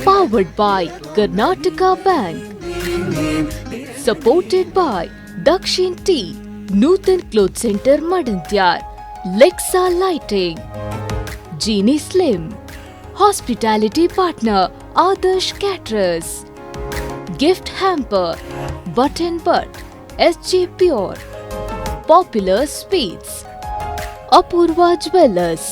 Powered by Karnataka Bank. Supported by Dakshin Tea, Nutan Cloth Center Madantyar, Lexa Lighting, Genie Slim, Hospitality Partner Adarsh Caterers, Gift Hamper, Button Butt, SG Pure, Popular Sweets, Apurva Jewellers,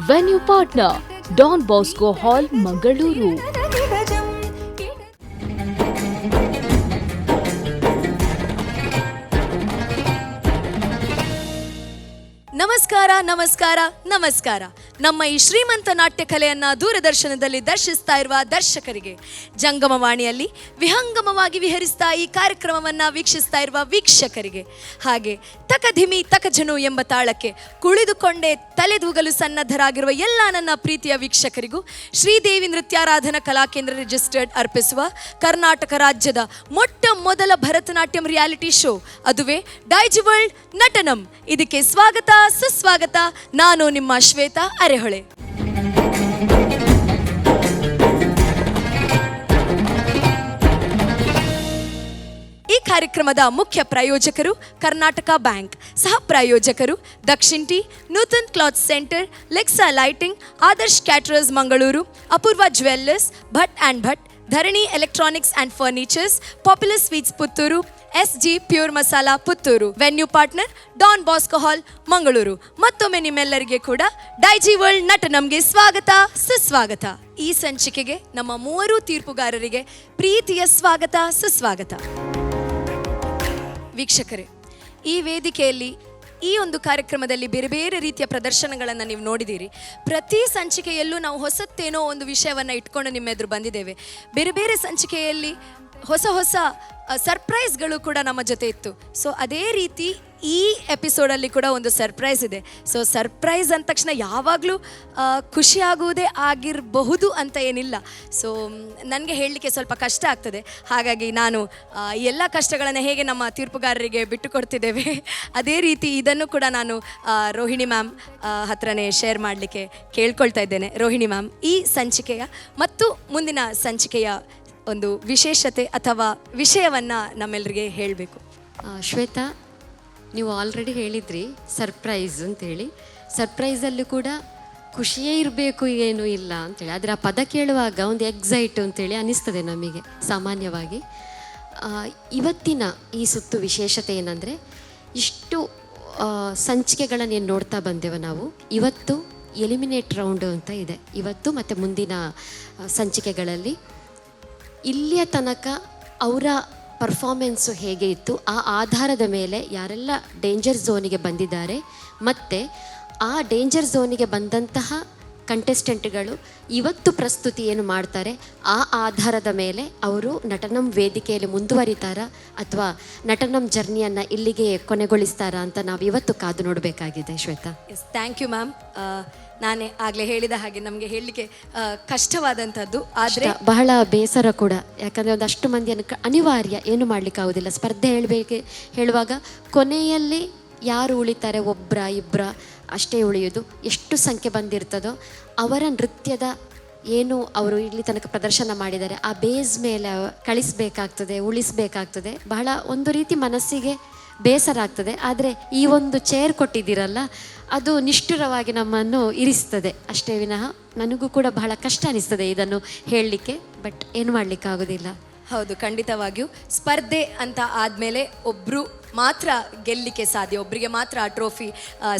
Venue Partner Don Bosco Hall, Mangaluru. ನಮಸ್ಕಾರ ನಮಸ್ಕಾರ ನಮಸ್ಕಾರ. ನಮ್ಮ ಈ ಶ್ರೀಮಂತ ನಾಟ್ಯ ಕಲೆಯನ್ನು ದೂರದರ್ಶನದಲ್ಲಿ ದರ್ಶಿಸ್ತಾ ಇರುವ ದರ್ಶಕರಿಗೆ, ಜಂಗಮವಾಣಿಯಲ್ಲಿ ವಿಹಂಗಮವಾಗಿ ವಿಹರಿಸ್ತಾ ಈ ಕಾರ್ಯಕ್ರಮವನ್ನು ವೀಕ್ಷಿಸ್ತಾ ಇರುವ ವೀಕ್ಷಕರಿಗೆ, ಹಾಗೆ ತಕಧಿಮಿ ತಕಜನು ಎಂಬ ತಾಳಕ್ಕೆ ಕುಳಿದುಕೊಂಡೇ ತಲೆದೂಗಲು ಸನ್ನದ್ಧರಾಗಿರುವ ಎಲ್ಲ ನನ್ನ ಪ್ರೀತಿಯ ವೀಕ್ಷಕರಿಗೂ ಶ್ರೀದೇವಿ ನೃತ್ಯಾರಾಧನಾ ಕಲಾಕೇಂದ್ರ ರಿಜಿಸ್ಟರ್ಡ್ ಅರ್ಪಿಸುವ ಕರ್ನಾಟಕ ರಾಜ್ಯದ ಮೊಟ್ಟ ಮೊದಲ ಭರತನಾಟ್ಯಂ ರಿಯಾಲಿಟಿ ಶೋ, ಅದುವೇ ಡೈಜಿ ವರ್ಲ್ಡ್ ನಟನಂ. ಇದಕ್ಕೆ ಸ್ವಾಗತ ಸುಸ್ವಾಗತ. ನಾನು ನಿಮ್ಮ ಶ್ವೇತಾ ಅರೆಹೊಳೆ. ಈ ಕಾರ್ಯಕ್ರಮದ ಮುಖ್ಯ ಪ್ರಾಯೋಜಕರು ಕರ್ನಾಟಕ ಬ್ಯಾಂಕ್, ಸಹ ಪ್ರಾಯೋಜಕರು Dakshin tea, Nutan cloth centre, Lexa lighting, Adarsh caterers Mangaluru, Apoorva jewellers, Bhat and Bhat, Dharani electronics and furnitures, popular sweets Puttur, SG pure masala Puttur, venue partner Don Bosco hall Mangaluru. ಮತ್ತೊಮ್ಮೆ ನಿಮ್ಮೆಲ್ಲರಿಗೆ ಕೂಡ ಡೈಜಿ ವರ್ಲ್ಡ್ ನಟನಂಗೆ ಸ್ವಾಗತ ಸುಸ್ವಾಗತ. ಈ ಸಂಚಿಕೆಗೆ ನಮ್ಮ ಮೂವರು ತೀರ್ಪುಗಾರರಿಗೆ ಪ್ರೀತಿಯ ಸ್ವಾಗತ ಸುಸ್ವಾಗತ. ವೀಕ್ಷಕರೇ, ಈ ವೇದಿಕೆಯಲ್ಲಿ ಈ ಒಂದು ಕಾರ್ಯಕ್ರಮದಲ್ಲಿ ಬೇರೆ ಬೇರೆ ರೀತಿಯ ಪ್ರದರ್ಶನಗಳನ್ನು ನೀವು ನೋಡಿದ್ದೀರಿ. ಪ್ರತಿ ಸಂಚಿಕೆಯಲ್ಲೂ ನಾವು ಹೊಸತ್ತೇನೋ ಒಂದು ವಿಷಯವನ್ನು ಇಟ್ಕೊಂಡು ನಿಮ್ಮ ಎದುರು ಬಂದಿದ್ದೇವೆ. ಬೇರೆ ಬೇರೆ ಸಂಚಿಕೆಯಲ್ಲಿ ಹೊಸ ಹೊಸ ಸರ್ಪ್ರೈಸ್ಗಳು ಕೂಡ ನಮ್ಮ ಜೊತೆ ಇತ್ತು. ಸೊ ಅದೇ ರೀತಿ ಈ ಎಪಿಸೋಡಲ್ಲಿ ಕೂಡ ಒಂದು ಸರ್ಪ್ರೈಸ್ ಇದೆ. ಸೊ ಸರ್ಪ್ರೈಸ್ ಅಂದ ತಕ್ಷಣ ಯಾವಾಗಲೂ ಖುಷಿಯಾಗುವುದೇ ಆಗಿರಬಹುದು ಅಂತ ಏನಿಲ್ಲ. ಸೊ ನನಗೆ ಹೇಳಲಿಕ್ಕೆ ಸ್ವಲ್ಪ ಕಷ್ಟ ಆಗ್ತದೆ. ಹಾಗಾಗಿ ನಾನು ಎಲ್ಲ ಕಷ್ಟಗಳನ್ನು ಹೇಗೆ ನಮ್ಮ ತೀರ್ಪುಗಾರರಿಗೆ ಬಿಟ್ಟು ಕೊಡ್ತಿದ್ದೇವೆ, ಅದೇ ರೀತಿ ಇದನ್ನು ಕೂಡ ನಾನು ರೋಹಿಣಿ ಮ್ಯಾಮ್ ಹತ್ರನೇ ಶೇರ್ ಮಾಡಲಿಕ್ಕೆ ಕೇಳ್ಕೊಳ್ತಾ ಇದ್ದೇನೆ. ರೋಹಿಣಿ ಮ್ಯಾಮ್, ಈ ಸಂಚಿಕೆಯ ಮತ್ತು ಮುಂದಿನ ಸಂಚಿಕೆಯ ಒಂದು ವಿಶೇಷತೆ ಅಥವಾ ವಿಷಯವನ್ನು ನಮ್ಮೆಲ್ಲರಿಗೆ ಹೇಳಬೇಕು. ಶ್ವೇತಾ, ನೀವು ಆಲ್ರೆಡಿ ಹೇಳಿದ್ರಿ ಸರ್ಪ್ರೈಸ್ ಅಂತೇಳಿ. ಸರ್ಪ್ರೈಸಲ್ಲೂ ಕೂಡ ಖುಷಿಯೇ ಇರಬೇಕು, ಏನೂ ಇಲ್ಲ ಅಂತೇಳಿ. ಆದರೆ ಆ ಪದ ಕೇಳುವಾಗ ಒಂದು ಎಕ್ಸೈಟ್ ಅಂತೇಳಿ ಅನ್ನಿಸ್ತದೆ ನಮಗೆ ಸಾಮಾನ್ಯವಾಗಿ. ಇವತ್ತಿನ ಈ ಸುತ್ತು ವಿಶೇಷತೆ ಏನಂದರೆ, ಇಷ್ಟು ಸಂಚಿಕೆಗಳನ್ನು ಏನು ನೋಡ್ತಾ ಬಂದೆವು ನಾವು. ಇವತ್ತು ಎಲಿಮಿನೇಟ್ ರೌಂಡು ಅಂತ ಇದೆ ಇವತ್ತು ಮತ್ತು ಮುಂದಿನ ಸಂಚಿಕೆಗಳಲ್ಲಿ. ಇಲ್ಲಿಯ ತನಕ ಅವರ ಪರ್ಫಾರ್ಮೆನ್ಸು ಹೇಗೆ ಇತ್ತು, ಆ ಆಧಾರದ ಮೇಲೆ ಯಾರೆಲ್ಲ ಡೇಂಜರ್ ಝೋನಿಗೆ ಬಂದಿದ್ದಾರೆ ಮತ್ತು ಆ ಡೇಂಜರ್ ಝೋನಿಗೆ ಬಂದಂತಹ ಕಂಟೆಸ್ಟೆಂಟ್ಗಳು ಇವತ್ತು ಪ್ರಸ್ತುತಿ ಏನು ಮಾಡ್ತಾರೆ, ಆ ಆಧಾರದ ಮೇಲೆ ಅವರು ನಟನಂ ವೇದಿಕೆಯಲ್ಲಿ ಮುಂದುವರಿತಾರಾ ಅಥವಾ ನಟನಂ ಜರ್ನಿಯನ್ನು ಇಲ್ಲಿಗೆ ಕೊನೆಗೊಳಿಸ್ತಾರಾ ಅಂತ ನಾವು ಇವತ್ತು ಕಾದು ನೋಡಬೇಕಾಗಿದೆ. Shweta, yes, thank you ma'am. ನಾನೇ ಆಗಲೇ ಹೇಳಿದ ಹಾಗೆ ನಮಗೆ ಹೇಳಲಿಕ್ಕೆ ಕಷ್ಟವಾದಂಥದ್ದು, ಆದರೆ ಬಹಳ ಬೇಸರ ಕೂಡ. ಯಾಕಂದರೆ ಒಂದಷ್ಟು ಮಂದಿಯನ್ನು ಅನಿವಾರ್ಯ, ಏನು ಮಾಡಲಿಕ್ಕಾಗೋದಿಲ್ಲ. ಸ್ಪರ್ಧೆ ಹೇಳುವಾಗ ಕೊನೆಯಲ್ಲಿ ಯಾರು ಉಳಿತಾರೆ, ಒಬ್ಬರ ಇಬ್ಬರ ಅಷ್ಟೇ ಉಳಿಯೋದು. ಎಷ್ಟು ಸಂಖ್ಯೆ ಬಂದಿರ್ತದೋ ಅವರ ನೃತ್ಯದ ಏನು ಅವರು ಇಲ್ಲಿ ತನಕ ಪ್ರದರ್ಶನ ಮಾಡಿದ್ದಾರೆ ಆ ಬೇಸ್ ಮೇಲೆ ಕಳಿಸಬೇಕಾಗ್ತದೆ, ಉಳಿಸಬೇಕಾಗ್ತದೆ. ಬಹಳ ಒಂದು ರೀತಿ ಮನಸ್ಸಿಗೆ ಬೇಸರ ಆಗ್ತದೆ. ಆದರೆ ಈ ಒಂದು ಚೇರ್ ಕೊಟ್ಟಿದ್ದೀರಲ್ಲ, ಅದು ನಿಷ್ಠುರವಾಗಿ ನಮ್ಮನ್ನು ಇರಿಸ್ತದೆ ಅಷ್ಟೇ ವಿನಃ ನನಗೂ ಕೂಡ ಬಹಳ ಕಷ್ಟ ಅನಿಸ್ತದೆ ಇದನ್ನು ಹೇಳಲಿಕ್ಕೆ. ಬಟ್ ಏನು ಮಾಡಲಿಕ್ಕಾಗೋದಿಲ್ಲ. ಹೌದು, ಖಂಡಿತವಾಗಿಯೂ ಸ್ಪರ್ಧೆ ಅಂತ ಆದಮೇಲೆ ಒಬ್ಬರು ಮಾತ್ರ ಗೆಲ್ಲಲಿಕ್ಕೆ ಸಾಧ್ಯ, ಒಬ್ಬರಿಗೆ ಮಾತ್ರ ಆ ಟ್ರೋಫಿ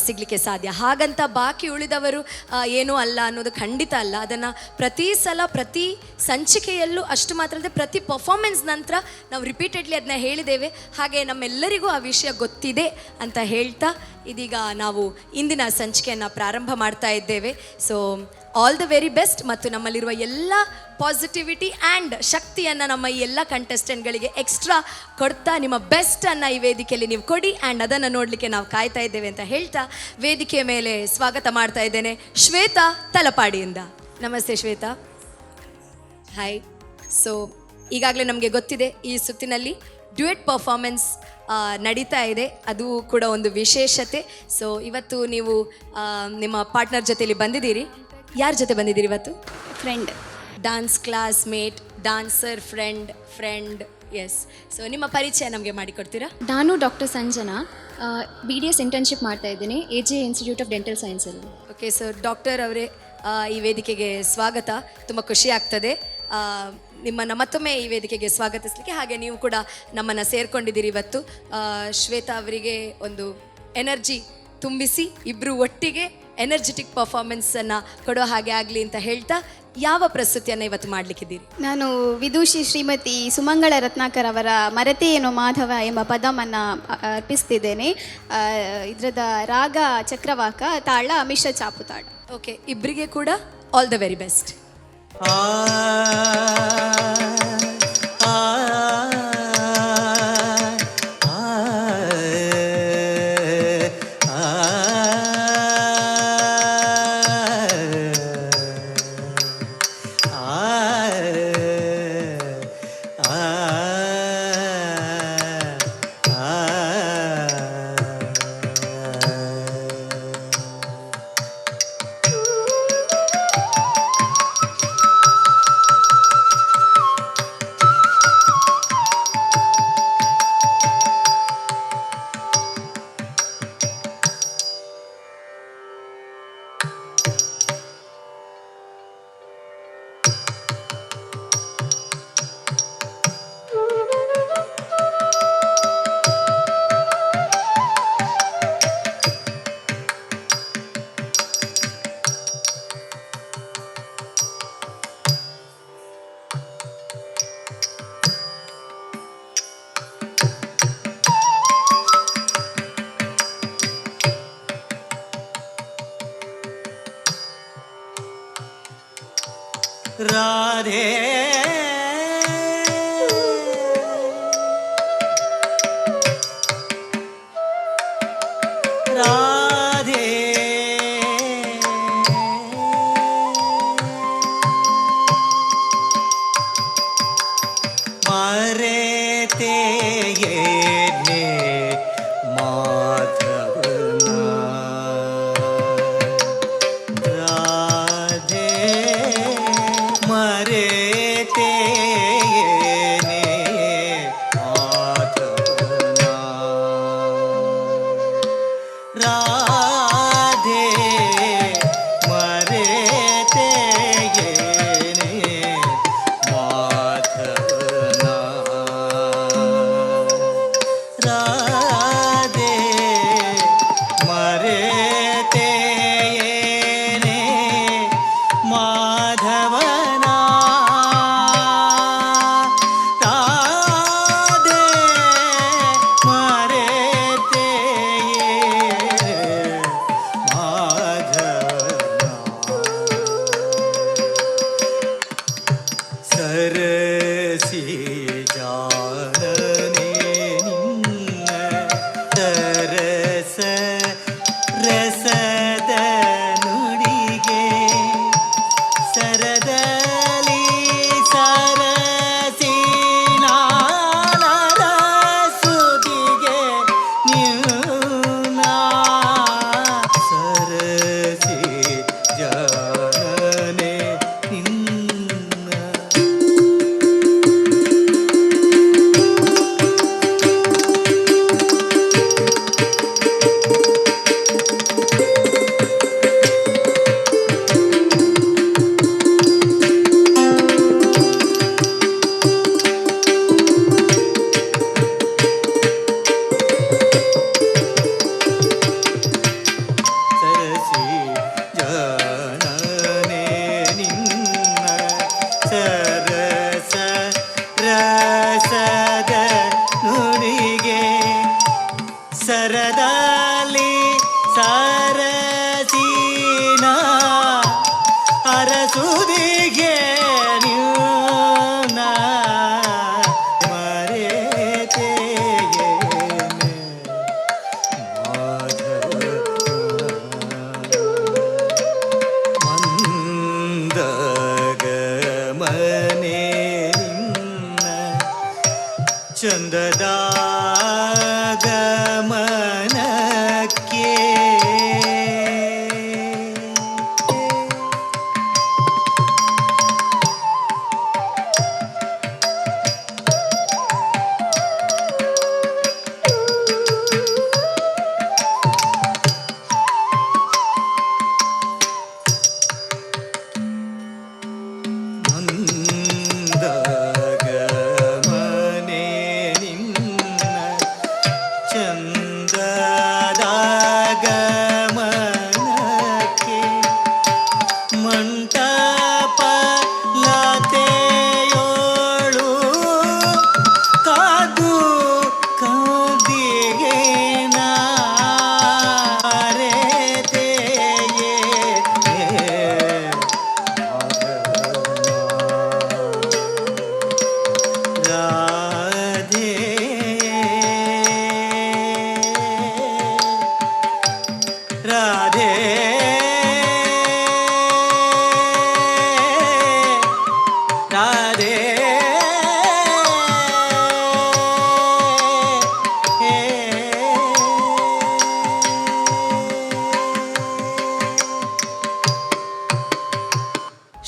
ಸಿಗಲಿಕ್ಕೆ ಸಾಧ್ಯ. ಹಾಗಂತ ಬಾಕಿ ಉಳಿದವರು ಏನೂ ಅಲ್ಲ ಅನ್ನೋದು ಖಂಡಿತ ಅಲ್ಲ. ಅದನ್ನು ಪ್ರತಿ ಸಲ ಪ್ರತಿ ಸಂಚಿಕೆಯಲ್ಲೂ ಅಷ್ಟು ಮಾತ್ರ ಅಲ್ಲದೆ ಪ್ರತಿ ಪರ್ಫಾರ್ಮೆನ್ಸ್ ನಂತರ ನಾವು ರಿಪೀಟೆಡ್ಲಿ ಅದನ್ನ ಹೇಳಿದ್ದೇವೆ. ಹಾಗೆ ನಮ್ಮೆಲ್ಲರಿಗೂ ಆ ವಿಷಯ ಗೊತ್ತಿದೆ ಅಂತ ಹೇಳ್ತಾ ಇದೀಗ ನಾವು ಇಂದಿನ ಸಂಚಿಕೆಯನ್ನು ಪ್ರಾರಂಭ ಮಾಡ್ತಾ ಇದ್ದೇವೆ. So all the very best. ಮತ್ತು ನಮ್ಮಲ್ಲಿರುವ ಎಲ್ಲ ಪಾಸಿಟಿವಿಟಿ ಆ್ಯಂಡ್ ಶಕ್ತಿಯನ್ನು ನಮ್ಮ ಈ ಎಲ್ಲ ಕಂಟೆಸ್ಟೆಂಟ್ಗಳಿಗೆ ಎಕ್ಸ್ಟ್ರಾ ಕೊಡ್ತಾ ನಿಮ್ಮ ಬೆಸ್ಟನ್ನು ಈ ವೇದಿಕೆಯಲ್ಲಿ ನೀವು ಕೊಡಿ. ಆ್ಯಂಡ್ ಅದನ್ನು ನೋಡಲಿಕ್ಕೆ ನಾವು ಕಾಯ್ತಾ ಇದ್ದೇವೆ ಅಂತ ಹೇಳ್ತಾ ವೇದಿಕೆಯ ಮೇಲೆ ಸ್ವಾಗತ ಮಾಡ್ತಾ ಇದ್ದೇನೆ ಶ್ವೇತಾ ತಲಪಾಡಿಯಿಂದ. ನಮಸ್ತೆ ಶ್ವೇತಾ. ಹಾಯ್. ಸೊ ಈಗಾಗಲೇ ನಮಗೆ ಗೊತ್ತಿದೆ ಈ ಸುತ್ತಿನಲ್ಲಿ ಡ್ಯುಯೆಟ್ ಪರ್ಫಾರ್ಮೆನ್ಸ್ ನಡೀತಾ ಇದೆ. ಅದು ಕೂಡ ಒಂದು ವಿಶೇಷತೆ. ಸೊ ಇವತ್ತು ನೀವು ನಿಮ್ಮ ಪಾರ್ಟ್ನರ್ ಜೊತೆಲಿ ಬಂದಿದ್ದೀರಿ. ಯಾರ ಜೊತೆ ಬಂದಿದ್ದೀರಿ ಇವತ್ತು? Friend. Dance classmate, dancer, friend. Yes. So ನಿಮ್ಮ ಪರಿಚಯ ನಮಗೆ ಮಾಡಿಕೊಡ್ತೀರಾ? ನಾನು ಡಾಕ್ಟರ್ ಸಂಜನಾ, BDS ಇಂಟರ್ನ್ಶಿಪ್ ಮಾಡ್ತಾ ಇದ್ದೀನಿ AJ ಇನ್ಸ್ಟಿಟ್ಯೂಟ್ ಆಫ್ ಡೆಂಟಲ್ ಸೈನ್ಸಲ್ಲಿ. ಓಕೆ ಸರ್, ಡಾಕ್ಟರ್ ಅವರೇ, ಈ ವೇದಿಕೆಗೆ ಸ್ವಾಗತ. ತುಂಬ ಖುಷಿ ಆಗ್ತದೆ ನಿಮ್ಮನ್ನು ಮತ್ತೊಮ್ಮೆ ಈ ವೇದಿಕೆಗೆ ಸ್ವಾಗತಿಸಲಿಕ್ಕೆ. ಹಾಗೆ ನೀವು ಕೂಡ ನಮ್ಮನ್ನು ಸೇರ್ಕೊಂಡಿದ್ದೀರಿ ಇವತ್ತು. ಶ್ವೇತಾ ಅವರಿಗೆ ಒಂದು ಎನರ್ಜಿ ತುಂಬಿಸಿ ಇಬ್ಬರು ಒಟ್ಟಿಗೆ ಎನರ್ಜೆಟಿಕ್ ಪರ್ಫಾರ್ಮೆನ್ಸನ್ನು ಕೊಡೋ ಹಾಗೆ ಆಗಲಿ ಅಂತ ಹೇಳ್ತಾ, ಯಾವ ಪ್ರಸ್ತುತಿಯನ್ನು ಇವತ್ತು ಮಾಡಲಿಕ್ಕಿದ್ದೀರಿ? ನಾನು ವಿದೂಷಿ ಶ್ರೀಮತಿ ಸುಮಂಗಳ ರತ್ನಾಕರ್ ಅವರ ಮರತೆ ಏನೋ ಮಾಧವ ಎಂಬ ಪದವನ್ನು ಅರ್ಪಿಸ್ತಿದ್ದೇನೆ. ಇದರದ ರಾಗ ಚಕ್ರವಾಕ, ತಾಳ ಮಿಶ್ರ ಚಾಪು ತಾಳ. ಓಕೆ, ಇಬ್ಬರಿಗೆ ಕೂಡ all the very best. Radhe Radhe मारे ते ये माधवना राधे मरे ते माधवना राधे मरे ते माधवना राधे मरे ते माधवना राधे मरे ते माधवना सरसी जानने निन्न तरस रसದ ನುಡಿಗೆ ಸರದಲಿ ಸರಸಿನಾನರ ಸುದಿಗೆ ನ್ಯೂನ ಸರಸಿ ಜಾನನೆ ನಿನ್ನ ಸರಸಿ ಜಾನನೆ ನಿನ್ನ ಸರಸ ರಸದ ನುಡಿಗೆ ಸರದಲ್ಲಿ ಸರಸಿನ ಅರಸುದಿಗೆ ನ್ಯೂನ ಮರೆತೆಯೇನೆ ಮಂದಗಮನೆ ನಿನ್ನ ಚಂದದ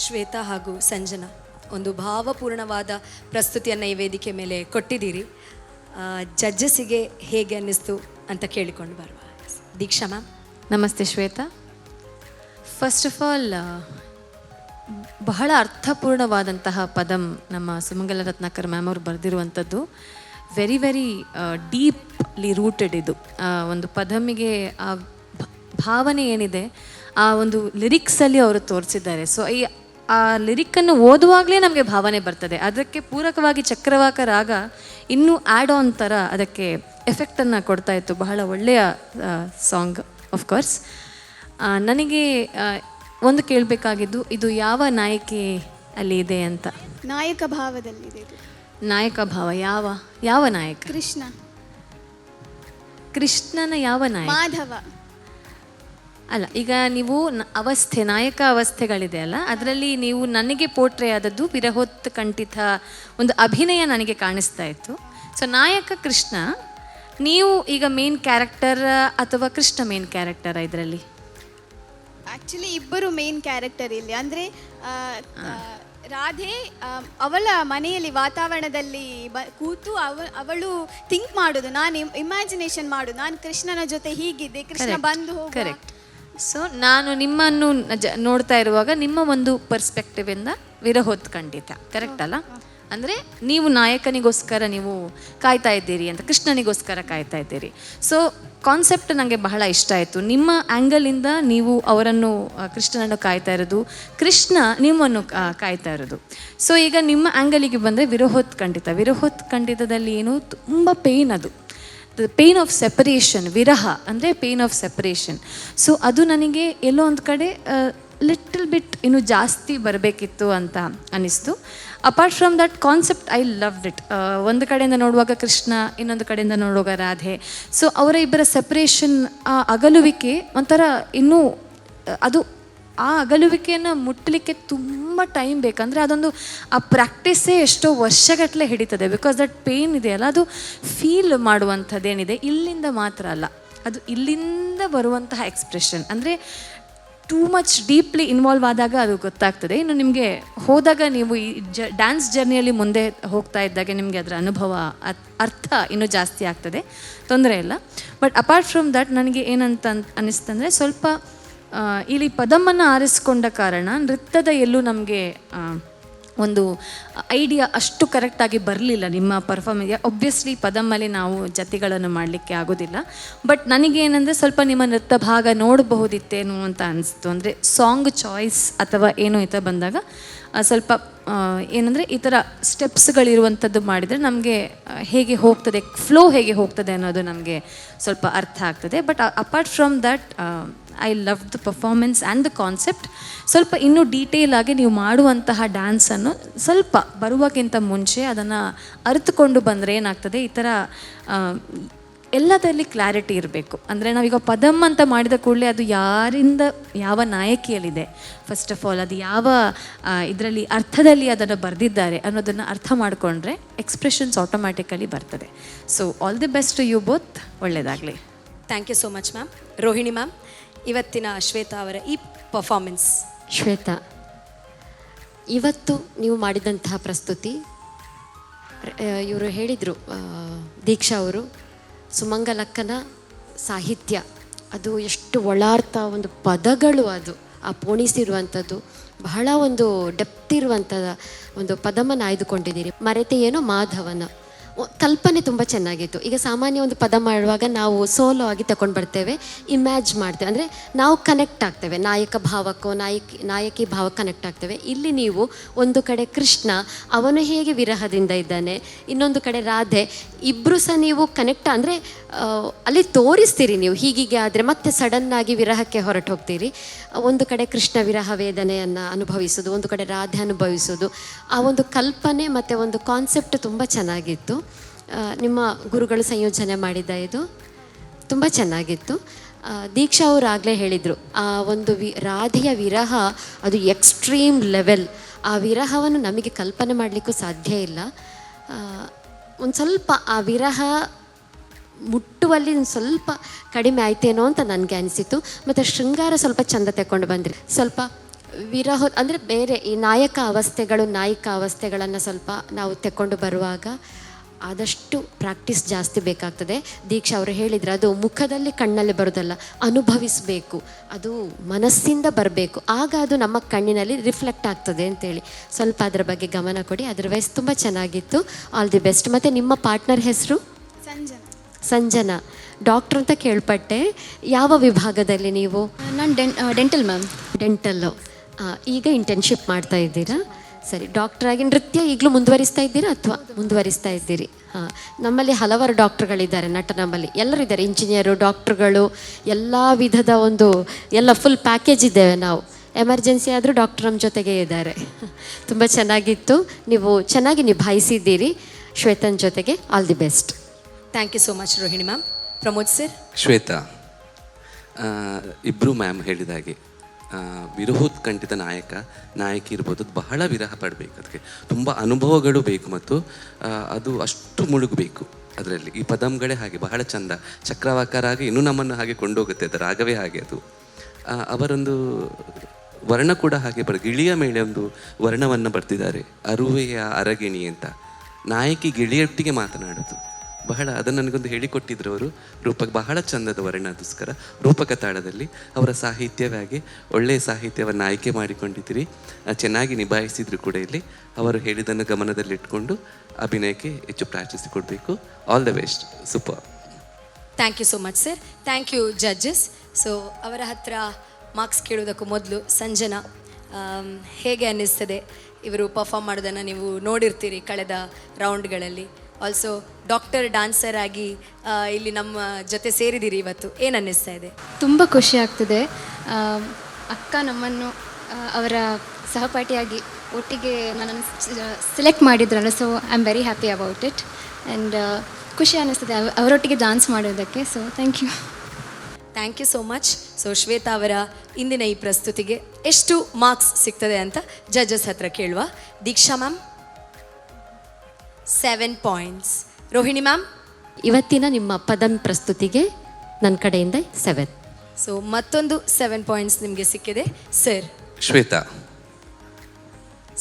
ಶ್ವೇತಾ ಹಾಗೂ ಸಂಜನಾ ಒಂದು ಭಾವಪೂರ್ಣವಾದ ಪ್ರಸ್ತುತಿಯನ್ನು ಈ ವೇದಿಕೆ ಮೇಲೆ ಕೊಟ್ಟಿದ್ದೀರಿ. ಜಡ್ಜಸ್ಸಿಗೆ ಹೇಗೆ ಅನ್ನಿಸ್ತು ಅಂತ ಕೇಳಿಕೊಂಡು ಬರುವ ದೀಕ್ಷಾ ಮ್ಯಾಮ್. ನಮಸ್ತೆ ಶ್ವೇತಾ. ಫಸ್ಟ್ ಆಫ್ ಆಲ್ ಬಹಳ ಅರ್ಥಪೂರ್ಣವಾದಂತಹ ಪದಂ ನಮ್ಮ ಸುಮಂಗಲ ರತ್ನಾಕರ್ ಮ್ಯಾಮ್ ಅವರು ಬರೆದಿರುವಂಥದ್ದು. ವೆರಿ ವೆರಿ ಡೀಪ್ಲಿ ರೂಟೆಡ್ ಇದು. ಒಂದು ಪದಮಿಗೆ ಆ ಭಾವನೆ ಏನಿದೆ ಆ ಒಂದು ಲಿರಿಕ್ಸಲ್ಲಿ ಅವರು ತೋರಿಸಿದ್ದಾರೆ. ಸೊ ಆ ಲಿರಿಕ್ಕನ್ನು ಓದುವಾಗಲೇ ನಮಗೆ ಭಾವನೆ ಬರ್ತದೆ. ಅದಕ್ಕೆ ಪೂರಕವಾಗಿ ಚಕ್ರವಾಕ ರಾಗ ಇನ್ನೂ ಆ್ಯಡ್ ಆನ್ ಥರ ಅದಕ್ಕೆ ಎಫೆಕ್ಟನ್ನು ಕೊಡ್ತಾ ಇತ್ತು. ಬಹಳ ಒಳ್ಳೆಯ ಸಾಂಗ್ ಆಫ್ ಕೋರ್ಸ್. ನನಗೆ ಒಂದು ಕೇಳಬೇಕಾಗಿದ್ದು, ಇದು ಯಾವ ನಾಯಕಿ ಅಲ್ಲಿ ಇದೆ ಅಂತ. ನಾಯಕ ಭಾವದಲ್ಲಿದೆ ಇದು. ನಾಯಕ ಭಾವ ಯಾವ ನಾಯಕ? ಕೃಷ್ಣನ ಯಾವ ನಾಯಕ? ಮಾಧವ. ಅಲ್ಲ, ಈಗ ನೀವು ನಾಯಕ ಅವಸ್ಥೆಗಳಿದೆ ಅಲ್ಲ, ಅದರಲ್ಲಿ ನೀವು ನನಗೆ ಪೋಟ್ರೆ ಆದದ್ದು ವಿರಹೋತ್ ಕಂಠಿತ ಒಂದು ಅಭಿನಯ ನನಗೆ ಕಾಣಿಸ್ತಾ ಇತ್ತು. ಸೊ ನಾಯಕ ಕೃಷ್ಣ, ನೀವು ಈಗ ಮೇನ್ ಕ್ಯಾರೆಕ್ಟರ್ ಅಥವಾ ಕೃಷ್ಣ ಮೇನ್ ಕ್ಯಾರೆಕ್ಟರ ಇದರಲ್ಲಿ? ಆ್ಯಕ್ಚುಲಿ ಇಬ್ಬರು ಮೇನ್ ಕ್ಯಾರೆಕ್ಟರ್ ಇಲ್ಲಿ. ಅಂದರೆ ರಾಧೆ ಅವಳ ಮನೆಯಲ್ಲಿ ವಾತಾವರಣದಲ್ಲಿ ಕೂತು ಅವಳು ಥಿಂಕ್ ಮಾಡೋದು, ನಾನು ಇಮ್ಯಾಜಿನೇಷನ್ ಮಾಡೋದು, ನಾನು ಕೃಷ್ಣನ ಜೊತೆ ಹೀಗಿದ್ದೆ, ಕೃಷ್ಣ ಬಂದು ಹೋಗುವ. ಕರೆಕ್ಟ್. ಸೊ ನಾನು ನಿಮ್ಮನ್ನು ನೋಡ್ತಾ ಇರುವಾಗ ನಿಮ್ಮ ಒಂದು ಪರ್ಸ್ಪೆಕ್ಟಿವಿಂದ ವಿರಹೋತ್ ಖಂಡಿತ, ಕರೆಕ್ಟ್ ಅಲ್ಲ? ಅಂದರೆ ನೀವು ನಾಯಕನಿಗೋಸ್ಕರ ನೀವು ಕಾಯ್ತಾ ಇದ್ದೀರಿ ಅಂತ, ಕೃಷ್ಣನಿಗೋಸ್ಕರ ಕಾಯ್ತಾ ಇದ್ದೀರಿ. ಸೊ ಕಾನ್ಸೆಪ್ಟ್ ನನಗೆ ಬಹಳ ಇಷ್ಟ ಆಯಿತು. ನಿಮ್ಮ ಆ್ಯಂಗಲಿಂದ ನೀವು ಅವರನ್ನು, ಕೃಷ್ಣನನ್ನು ಕಾಯ್ತಾ ಇರೋದು, ಕೃಷ್ಣ ನಿಮ್ಮನ್ನು ಕಾಯ್ತಾ ಇರೋದು. ಸೊ ಈಗ ನಿಮ್ಮ ಆ್ಯಂಗಲಿಗೆ ಬಂದರೆ ವಿರಹೋತ್ ಖಂಡಿತದಲ್ಲಿ ಏನು ತುಂಬ ಪೇಯ್ನ್, ಅದು ದ ಪೇಯ್ನ್ ಆಫ್ ಸೆಪರೇಷನ್. ವಿರಹ ಅಂದರೆ ಪೇಯ್ನ್ ಆಫ್ ಸೆಪರೇಷನ್. ಸೊ ಅದು ನನಗೆ ಎಲ್ಲೋ ಒಂದು ಕಡೆ ಲಿಟಲ್ ಬಿಟ್ ಇನ್ನೂ ಜಾಸ್ತಿ ಬರಬೇಕಿತ್ತು ಅಂತ ಅನ್ನಿಸ್ತು. Apart from that concept I loved it. ಒಂದು ಕಡೆಯಿಂದ ನೋಡುವಾಗ ಕೃಷ್ಣ, ಇನ್ನೊಂದು ಕಡೆಯಿಂದ ನೋಡುವಾಗ ರಾಧೆ. ಸೊ ಅವರ ಇಬ್ಬರ ಸೆಪರೇಷನ್, ಆ ಅಗಲುವಿಕೆ ಒಂಥರ ಇನ್ನೂ ಅದು ಆ ಅಗಲುವಿಕೆಯನ್ನು ಮುಟ್ಟಲಿಕ್ಕೆ ತುಂಬ ಟೈಮ್ ಬೇಕಂದರೆ ಅದೊಂದು ಆ ಪ್ರಾಕ್ಟೀಸೇ ಎಷ್ಟೋ ವರ್ಷಗಟ್ಟಲೆ ಹಿಡಿತದೆ. ಬಿಕಾಸ್ ದಟ್ ಪೇಯ್ನ್ ಇದೆಯಲ್ಲ, ಅದು ಫೀಲ್ ಮಾಡುವಂಥದ್ದೇನಿದೆ ಇಲ್ಲಿಂದ ಮಾತ್ರ ಅಲ್ಲ, ಅದು ಇಲ್ಲಿಂದ ಬರುವಂತಹ ಎಕ್ಸ್ಪ್ರೆಷನ್. ಅಂದರೆ ಟೂ ಮಚ್ ಡೀಪ್ಲಿ ಇನ್ವಾಲ್ವ್ ಆದಾಗ ಅದು ಗೊತ್ತಾಗ್ತದೆ. ಇನ್ನು ನಿಮಗೆ ಹೋದಾಗ, ನೀವು ಈ ಡ್ಯಾನ್ಸ್ ಜರ್ನಿಯಲ್ಲಿ ಮುಂದೆ ಹೋಗ್ತಾ ಇದ್ದಾಗ ನಿಮಗೆ ಅದರ ಅನುಭವ, ಅರ್ಥ ಇನ್ನೂ ಜಾಸ್ತಿ ಆಗ್ತದೆ, ತೊಂದರೆ ಇಲ್ಲ. ಬಟ್ ಅಪಾರ್ಟ್ ಫ್ರಮ್ ದಟ್ ನನಗೆ ಏನಂತ ಅನ್ನಿಸ್ತಂದರೆ, ಸ್ವಲ್ಪ ಇಲ್ಲಿ ಪದಮನ್ನು ಆರಿಸ್ಕೊಂಡ ಕಾರಣ ನೃತ್ಯದ ಎಲ್ಲೂ ನಮಗೆ ಒಂದು ಐಡಿಯಾ ಅಷ್ಟು ಕರೆಕ್ಟಾಗಿ ಬರಲಿಲ್ಲ ನಿಮ್ಮ ಪರ್ಫಾರ್ಮೆನ್ಸ್ಗೆ. ಒಬ್ವಿಯಸ್ಲಿ ಪದಮಲ್ಲಿ ನಾವು ಜತಿಗಳನ್ನು ಮಾಡಲಿಕ್ಕೆ ಆಗೋದಿಲ್ಲ. ಬಟ್ ನನಗೇನೆಂದರೆ ಸ್ವಲ್ಪ ನಿಮ್ಮ ನೃತ್ಯ ಭಾಗ ನೋಡಬಹುದಿತ್ತೇನು ಅಂತ ಅನಿಸ್ತು. ಅಂದರೆ ಸಾಂಗ್ ಚಾಯ್ಸ್ ಅಥವಾ ಏನೋ ಈ ಥರ ಬಂದಾಗ ಸ್ವಲ್ಪ ಏನಂದರೆ ಈ ಥರ ಸ್ಟೆಪ್ಸ್ಗಳಿರುವಂಥದ್ದು ಮಾಡಿದರೆ ನಮಗೆ ಹೇಗೆ ಹೋಗ್ತದೆ, ಫ್ಲೋ ಹೇಗೆ ಹೋಗ್ತದೆ ಅನ್ನೋದು ನಮಗೆ ಸ್ವಲ್ಪ ಅರ್ಥ ಆಗ್ತದೆ. But apart from that I love the performance and the concept. ಸ್ವಲ್ಪ ಇನ್ನೂ ಡೀಟೇಲ್ ಆಗಿ ನೀವು ಮಾಡುವಂತಹ ಡ್ಯಾನ್ಸನ್ನು ಸ್ವಲ್ಪ ಬರುವಕ್ಕಿಂತ ಮುಂಚೆ ಅದನ್ನು ಅರಿತುಕೊಂಡು ಬಂದರೆ ಏನಾಗ್ತದೆ, ಈ ಥರ ಎಲ್ಲದರಲ್ಲಿ ಕ್ಲಾರಿಟಿ ಇರಬೇಕು. ಅಂದರೆ ನಾವೀಗ ಪದಮ್ ಅಂತ ಮಾಡಿದ ಕೂಡಲೇ ಅದು ಯಾರಿಂದ ಯಾವ ನಾಯಕಿಯಲ್ಲಿದೆ, ಫಸ್ಟ್ ಆಫ್ ಆಲ್ ಅದು ಯಾವ ಇದರಲ್ಲಿ ಅರ್ಥದಲ್ಲಿ ಅದನ್ನು ಬರೆದಿದ್ದಾರೆ ಅನ್ನೋದನ್ನು ಅರ್ಥ ಮಾಡಿಕೊಂಡ್ರೆ ಎಕ್ಸ್ಪ್ರೆಷನ್ಸ್ ಆಟೋಮ್ಯಾಟಿಕಲಿ ಬರ್ತದೆ. So all the best to you both. ಒಳ್ಳೆಯದಾಗಲಿ. Thank you so much ma'am. Rohini ma'am, ಇವತ್ತಿನ ಶ್ವೇತಾ ಅವರ ಈ ಪರ್ಫಾರ್ಮೆನ್ಸ್. ಶ್ವೇತಾ, ಇವತ್ತು ನೀವು ಮಾಡಿದಂತಹ ಪ್ರಸ್ತುತಿ, ಇವರು ಹೇಳಿದರು, ದೀಕ್ಷಾ ಅವರು, ಸುಮಂಗಲಕ್ಕನ ಸಾಹಿತ್ಯ ಅದು ಎಷ್ಟು ಒಳಾರ್ಥ, ಒಂದು ಪದಗಳು ಅದು ಆ ಪೋಣಿಸಿರುವಂಥದ್ದು, ಬಹಳ ಒಂದು ಡೆಪ್ತ್ ಇರುವಂಥ ಒಂದು ಪದಮನ್ನು ಆಯ್ದುಕೊಂಡಿದ್ದೀರಿ. ಮರೆತೆ ಏನೋ ಮಾಧವನ ಕಲ್ಪನೆ ತುಂಬ ಚೆನ್ನಾಗಿತ್ತು. ಈಗ ಸಾಮಾನ್ಯ ಒಂದು ಪದ ಮಾಡುವಾಗ ನಾವು ಸೋಲೋ ಆಗಿ ತಗೊಂಡು ಬರ್ತೇವೆ, ಇಮ್ಯಾಜ್ ಮಾಡ್ತೇವೆ, ಅಂದರೆ ನಾವು ಕನೆಕ್ಟ್ ಆಗ್ತೇವೆ, ನಾಯಕ ಭಾವಕ್ಕೋ ನಾಯಕಿ ಭಾವಕ್ಕೆ ಕನೆಕ್ಟ್ ಆಗ್ತೇವೆ. ಇಲ್ಲಿ ನೀವು ಒಂದು ಕಡೆ ಕೃಷ್ಣ, ಅವನು ಹೇಗೆ ವಿರಹದಿಂದ ಇದ್ದಾನೆ, ಇನ್ನೊಂದು ಕಡೆ ರಾಧೆ, ಇಬ್ಬರು ಸಹ ನೀವು ಕನೆಕ್ಟ್, ಅಂದರೆ ಅಲ್ಲಿ ತೋರಿಸ್ತೀರಿ ನೀವು ಹೀಗೀಗೆ ಆದರೆ ಮತ್ತೆ ಸಡನ್ನಾಗಿ ವಿರಹಕ್ಕೆ ಹೊರಟು ಹೋಗ್ತೀರಿ. ಒಂದು ಕಡೆ ಕೃಷ್ಣ ವಿರಹ ವೇದನೆಯನ್ನು ಅನುಭವಿಸೋದು, ಒಂದು ಕಡೆ ರಾಧೆ ಅನುಭವಿಸೋದು, ಆ ಒಂದು ಕಲ್ಪನೆ ಮತ್ತು ಒಂದು ಕಾನ್ಸೆಪ್ಟ್ ತುಂಬ ಚೆನ್ನಾಗಿತ್ತು. ನಿಮ್ಮ ಗುರುಗಳು ಸಂಯೋಜನೆ ಮಾಡಿದ ಇದು ತುಂಬ ಚೆನ್ನಾಗಿತ್ತು. ದೀಕ್ಷಾ ಅವರು ಆಗಲೇ ಹೇಳಿದರು, ಆ ಒಂದು ರಾಧೆಯ ವಿರಹ ಅದು ಎಕ್ಸ್ಟ್ರೀಮ್ ಲೆವೆಲ್. ಆ ವಿರಹವನ್ನು ನಮಗೆ ಕಲ್ಪನೆ ಮಾಡಲಿಕ್ಕೂ ಸಾಧ್ಯ ಇಲ್ಲ. ಒಂದು ಸ್ವಲ್ಪ ಆ ವಿರಹ ಮುಟ್ಟುವಲ್ಲಿ ಸ್ವಲ್ಪ ಕಡಿಮೆ ಆಯ್ತೇನೋ ಅಂತ ನನಗೆ ಅನಿಸಿತು. ಮತ್ತು ಶೃಂಗಾರ ಸ್ವಲ್ಪ ಚೆಂದ ತಗೊಂಡು ಬಂದ್ರಿ, ಸ್ವಲ್ಪ ವಿರಹ ಅಂದರೆ ಬೇರೆ ಈ ನಾಯಕ ಅವಸ್ಥೆಗಳು ನಾಯಿಕ ಅವಸ್ಥೆಗಳನ್ನು ಸ್ವಲ್ಪ ನಾವು ತೆಕ್ಕೊಂಡು ಬರುವಾಗ ಆದಷ್ಟು ಪ್ರಾಕ್ಟೀಸ್ ಜಾಸ್ತಿ ಬೇಕಾಗ್ತದೆ. ದೀಕ್ಷಾ ಅವರು ಹೇಳಿದರೆ ಅದು ಮುಖದಲ್ಲಿ ಕಣ್ಣಲ್ಲಿ ಬರೋದಲ್ಲ, ಅನುಭವಿಸಬೇಕು, ಅದು ಮನಸ್ಸಿಂದ ಬರಬೇಕು, ಆಗ ಅದು ನಮ್ಮ ಕಣ್ಣಿನಲ್ಲಿ ರಿಫ್ಲೆಕ್ಟ್ ಆಗ್ತದೆ ಅಂತೇಳಿ ಸ್ವಲ್ಪ ಅದರ ಬಗ್ಗೆ ಗಮನ ಕೊಡಿ. ಅದರ್ವೈಸ್ ತುಂಬ ಚೆನ್ನಾಗಿತ್ತು. All the best. ಮತ್ತು ನಿಮ್ಮ ಪಾರ್ಟ್ನರ್ ಹೆಸರು? ಸಂಜನಾ. ಡಾಕ್ಟ್ರ್ ಅಂತ ಕೇಳ್ಪಟ್ಟೆ. ಯಾವ ವಿಭಾಗದಲ್ಲಿ ನೀವು? ನಾನು ಡೆಂಟಲ್ ಮ್ಯಾಮ್. ಡೆಂಟಲ್ಲು. ಈಗ ಇಂಟರ್ನ್ಶಿಪ್ ಮಾಡ್ತಾ ಇದ್ದೀರಾ? ಸರಿ. ಡಾಕ್ಟ್ರಾಗಿ ನೃತ್ಯ ಈಗಲೂ ಮುಂದುವರಿಸ್ತಾ ಇದ್ದೀರಾ ಅಥವಾ ಮುಂದುವರಿಸ್ತಾ ಇದ್ದೀರಿ? ಹಾಂ, ನಮ್ಮಲ್ಲಿ ಹಲವಾರು ಡಾಕ್ಟ್ರುಗಳಿದ್ದಾರೆ, ನಮ್ಮಲ್ಲಿ ಎಲ್ಲರಿದ್ದಾರೆ, ಇಂಜಿನಿಯರು, ಡಾಕ್ಟ್ರುಗಳು, ಎಲ್ಲ ವಿಧದ ಎಲ್ಲ ಫುಲ್ ಪ್ಯಾಕೇಜ್ ಇದ್ದೇವೆ ನಾವು. ಎಮರ್ಜೆನ್ಸಿ ಆದರೂ ಡಾಕ್ಟ್ರ್ ನಮ್ಮ ಜೊತೆಗೇ ಇದ್ದಾರೆ. ತುಂಬ ಚೆನ್ನಾಗಿತ್ತು, ನೀವು ಚೆನ್ನಾಗಿ ನಿಭಾಯಿಸಿದ್ದೀರಿ ಶ್ವೇತನ್ ಜೊತೆಗೆ. All the best. Thank you so much Rohini ma'am. Pramod sir. Shweta, ಇಬ್ಬರು ಮ್ಯಾಮ್ ಹೇಳಿದಾಗೆ ವಿರಹೋತ್ಕಂಠಿತ ನಾಯಕಿ ಇರ್ಬೋದು, ಅದು ಬಹಳ ವಿರಹ ಪಡಬೇಕು, ಅದಕ್ಕೆ ತುಂಬ ಅನುಭವಗಳು ಬೇಕು ಮತ್ತು ಅದು ಅಷ್ಟು ಮುಳುಗಬೇಕು ಅದರಲ್ಲಿ. ಈ ಪದಂಗಳೇ ಹಾಗೆ ಬಹಳ ಚಂದ, ಚಕ್ರವಾಕಾರ ಆಗಿ ಇನ್ನೂ ನಮ್ಮನ್ನು ಹಾಗೆ ಕೊಂಡೋಗುತ್ತೆ, ಅದು ರಾಗವೇ ಹಾಗೆ. ಅದು ಅವರೊಂದು ವರ್ಣ ಕೂಡ ಹಾಗೆ ಗಿಳಿಯ ಮೇಲೆ ಒಂದು ವರ್ಣವನ್ನು ಬರ್ತಿದ್ದಾರೆ, ಅರುವೆಯ ಅರಗಿಣಿ ಅಂತ. ನಾಯಕಿ ಗಿಳಿಯೊಟ್ಟಿಗೆ ಮಾತನಾಡೋದು ಬಹಳ, ಅದನ್ನು ನನಗೊಂದು ಹೇಳಿಕೊಟ್ಟಿದ್ರು ಅವರು. ರೂಪಕ್ಕೆ ಬಹಳ ಚಂದದ ವರ್ಣ, ಅದಕ್ಕೋಸ್ಕರ ರೂಪಕ ತಾಳದಲ್ಲಿ ಅವರ ಸಾಹಿತ್ಯವಾಗಿ ಒಳ್ಳೆಯ ಸಾಹಿತ್ಯವನ್ನು ಆಯ್ಕೆ ಮಾಡಿಕೊಂಡಿದ್ದೀರಿ, ಚೆನ್ನಾಗಿ ನಿಭಾಯಿಸಿದ್ರು ಕೂಡ. ಇಲ್ಲಿ ಅವರು ಹೇಳಿದ್ದನ್ನು ಗಮನದಲ್ಲಿಟ್ಕೊಂಡು ಅಭಿನಯಕ್ಕೆ ಹೆಚ್ಚು ಪ್ರಾರ್ಥಿಸಿಕೊಡ್ಬೇಕು. All the best. Super. Thank you so much sir. Thank you judges. So ಅವರ ಹತ್ರ ಮಾರ್ಕ್ಸ್ ಕೇಳೋದಕ್ಕೂ ಮೊದಲು ಸಂಜನಾ, ಹೇಗೆ ಅನ್ನಿಸ್ತದೆ? ಇವರು ಪರ್ಫಾರ್ಮ್ ಮಾಡೋದನ್ನು ನೀವು ನೋಡಿರ್ತೀರಿ ಕಳೆದ ರೌಂಡ್ಗಳಲ್ಲಿ. ಆಲ್ಸೋ ಡಾಕ್ಟರ್ ಡಾನ್ಸರ್ ಆಗಿ ಇಲ್ಲಿ ನಮ್ಮ ಜೊತೆ ಸೇರಿದ್ದೀರಿ ಇವತ್ತು. ಏನು ಅನ್ನಿಸ್ತಾ ಇದೆ? ತುಂಬ ಖುಷಿ ಆಗ್ತದೆ. ಅಕ್ಕ ನಮ್ಮನ್ನು ಅವರ ಸಹಪಾಠಿಯಾಗಿ ಒಟ್ಟಿಗೆ ನನ್ನನ್ನು ಸೆಲೆಕ್ಟ್ ಮಾಡಿದ್ರಲ್ಲ, so I am very happy about it. And ಖುಷಿ ಅನ್ನಿಸ್ತದೆ ಅವರೊಟ್ಟಿಗೆ ಡಾನ್ಸ್ ಮಾಡೋದಕ್ಕೆ. So thank you. Thank you so much. So Shweta ಅವರ ಇಂದಿನ ಈ ಪ್ರಸ್ತುತಿಗೆ ಎಷ್ಟು ಮಾರ್ಕ್ಸ್ ಸಿಗ್ತದೆ ಅಂತ ಜಡ್ಜಸ್ ಹತ್ರ ಕೇಳುವ. ದೀಕ್ಷಾ ಮ್ಯಾಮ್ 7 points. ರೋಹಿಣಿ ಮ್ಯಾಮ್? ಇವತ್ತಿನ ನಿಮ್ಮ ಪದಂ ಪ್ರಸ್ತುತಿಗೆ ನನ್ನ ಕಡೆಯಿಂದ 7. ಸೊ ಮತ್ತೊಂದು 7 points ನಿಮಗೆ ಸಿಕ್ಕಿದೆ ಸರ್. ಶ್ವೇತಾ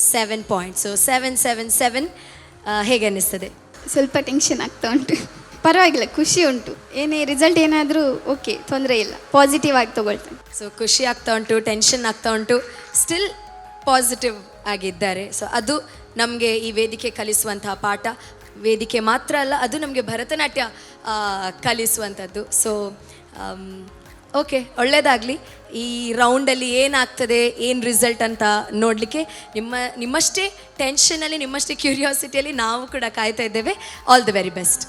7 points. ಸೊ 7, 7, 7. ಹೇಗೆ ಅನ್ನಿಸ್ತದೆ? ಸ್ವಲ್ಪ ಟೆನ್ಷನ್ ಆಗ್ತಾ ಉಂಟು. ಪರವಾಗಿಲ್ಲ, ಖುಷಿ ಉಂಟು. ರಿಸಲ್ಟ್ ಏನಾದರೂ ಓಕೆ, ತೊಂದರೆ ಇಲ್ಲ, ಪಾಸಿಟಿವ್ ಆಗಿ ತಗೊಳ್ತೇನೆ. ಸೊ ಖುಷಿ ಆಗ್ತಾ ಉಂಟು, ಟೆನ್ಷನ್ ಆಗ್ತಾ ಉಂಟು, ಸ್ಟಿಲ್ ಪಾಸಿಟಿವ್ ಆಗಿದ್ದಾರೆ. ಸೊ ಅದು ನಮಗೆ ಈ ವೇದಿಕೆ ಕಲಿಸುವಂತಹ ಪಾಠ. ವೇದಿಕೆ ಮಾತ್ರ ಅಲ್ಲ, ಅದು ನಮಗೆ ಭರತನಾಟ್ಯ ಕಲಿಸುವಂಥದ್ದು. ಸೊ ಓಕೆ, ಒಳ್ಳೆಯದಾಗಲಿ. ಈ ರೌಂಡಲ್ಲಿ ಏನಾಗ್ತದೆ, ಏನು ರಿಸಲ್ಟ್ ಅಂತ ನೋಡಲಿಕ್ಕೆ ನಿಮ್ಮಷ್ಟೇ ಟೆನ್ಷನಲ್ಲಿ, ನಿಮ್ಮಷ್ಟೇ ಕ್ಯೂರಿಯಾಸಿಟಿಯಲ್ಲಿ ನಾವು ಕೂಡ ಕಾಯ್ತಾ ಇದ್ದೇವೆ. All the very best.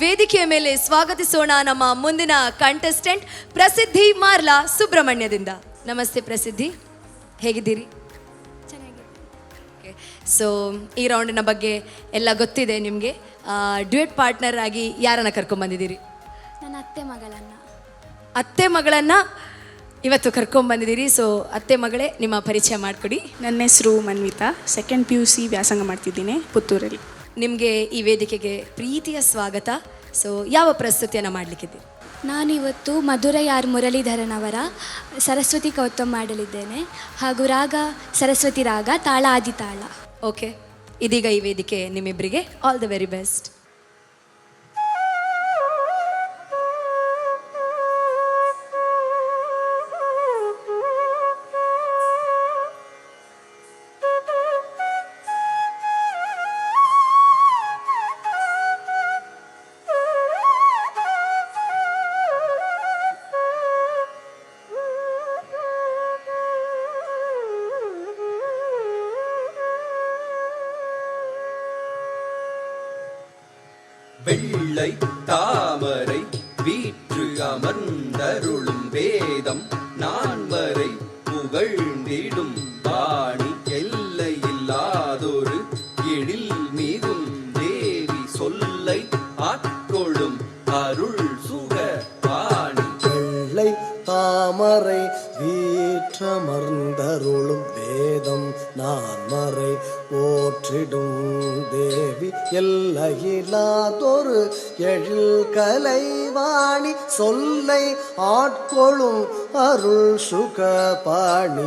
ವೇದಿಕೆಯ ಮೇಲೆ ಸ್ವಾಗತಿಸೋಣ ನಮ್ಮ ಮುಂದಿನ ಕಂಟೆಸ್ಟೆಂಟ್ ಪ್ರಸಿದ್ಧಿ ಮಾರ್ಲಾ ಸುಬ್ರಹ್ಮಣ್ಯದಿಂದ. ನಮಸ್ತೆ ಪ್ರಸಿದ್ಧಿ, ಹೇಗಿದ್ದೀರಿ? ಸೊ ಈ ರೌಂಡಿನ ಬಗ್ಗೆ ಎಲ್ಲ ಗೊತ್ತಿದೆ ನಿಮಗೆ. ಡ್ಯೂಯೆಟ್ ಪಾರ್ಟ್ನರ್ ಆಗಿ ಯಾರನ್ನು ಕರ್ಕೊಂಬಂದಿದ್ದೀರಿ? ನನ್ನ ಅತ್ತೆ ಮಗಳನ್ನು ಇವತ್ತು ಕರ್ಕೊಂಬಂದಿದ್ದೀರಿ. ಸೊ ಅತ್ತೆ ಮಗಳೇ, ನಿಮ್ಮ ಪರಿಚಯ ಮಾಡಿಕೊಡಿ. ನನ್ನ ಹೆಸರು ಮನ್ವಿತಾ, 2nd PUC ವ್ಯಾಸಂಗ ಮಾಡ್ತಿದ್ದೀನಿ ಪುತ್ತೂರಲ್ಲಿ. ನಿಮಗೆ ಈ ವೇದಿಕೆಗೆ ಪ್ರೀತಿಯ ಸ್ವಾಗತ. ಸೊ ಯಾವ ಪ್ರಸ್ತುತಿಯನ್ನು ಮಾಡಲಿಕ್ಕಿದ್ದೀರಿ? ನಾನಿವತ್ತು ಮಧುರೈ ಆರ್ ಮುರಳೀಧರನ್ ಅವರ ಸರಸ್ವತಿ ಕೌತಮ್ ಮಾಡಲಿದ್ದೇನೆ, ಹಾಗೂ ರಾಗ ಸರಸ್ವತಿ ರಾಗ, ತಾಳ ಆದಿತಾಳ. ಓಕೆ, ಇದೀಗ ಈ ವೇದಿಕೆ ನಿಮ್ಮಿಬ್ಬರಿಗೆ. All the very best. வெள்ளை தாமரை வீற்று அமர்ந்தருளும் வேதம் நான்மறை புகழ்ந்திடும் பாணி எல்லையில்லாதொரு எழில் மிகும் தேவி சொல்லை ஆட்கொள்ளும் அருள் சுக பாணி. வெள்ளை தாமரை வீற்றமர்ந்தருளும் வேதம் நான்மறை போற்றிடும் தேவி எல்லையிலாதொரு எழில் கலைவாணி சொல்லை ஆட்கொள்ளும் அருள் சுகபாணி.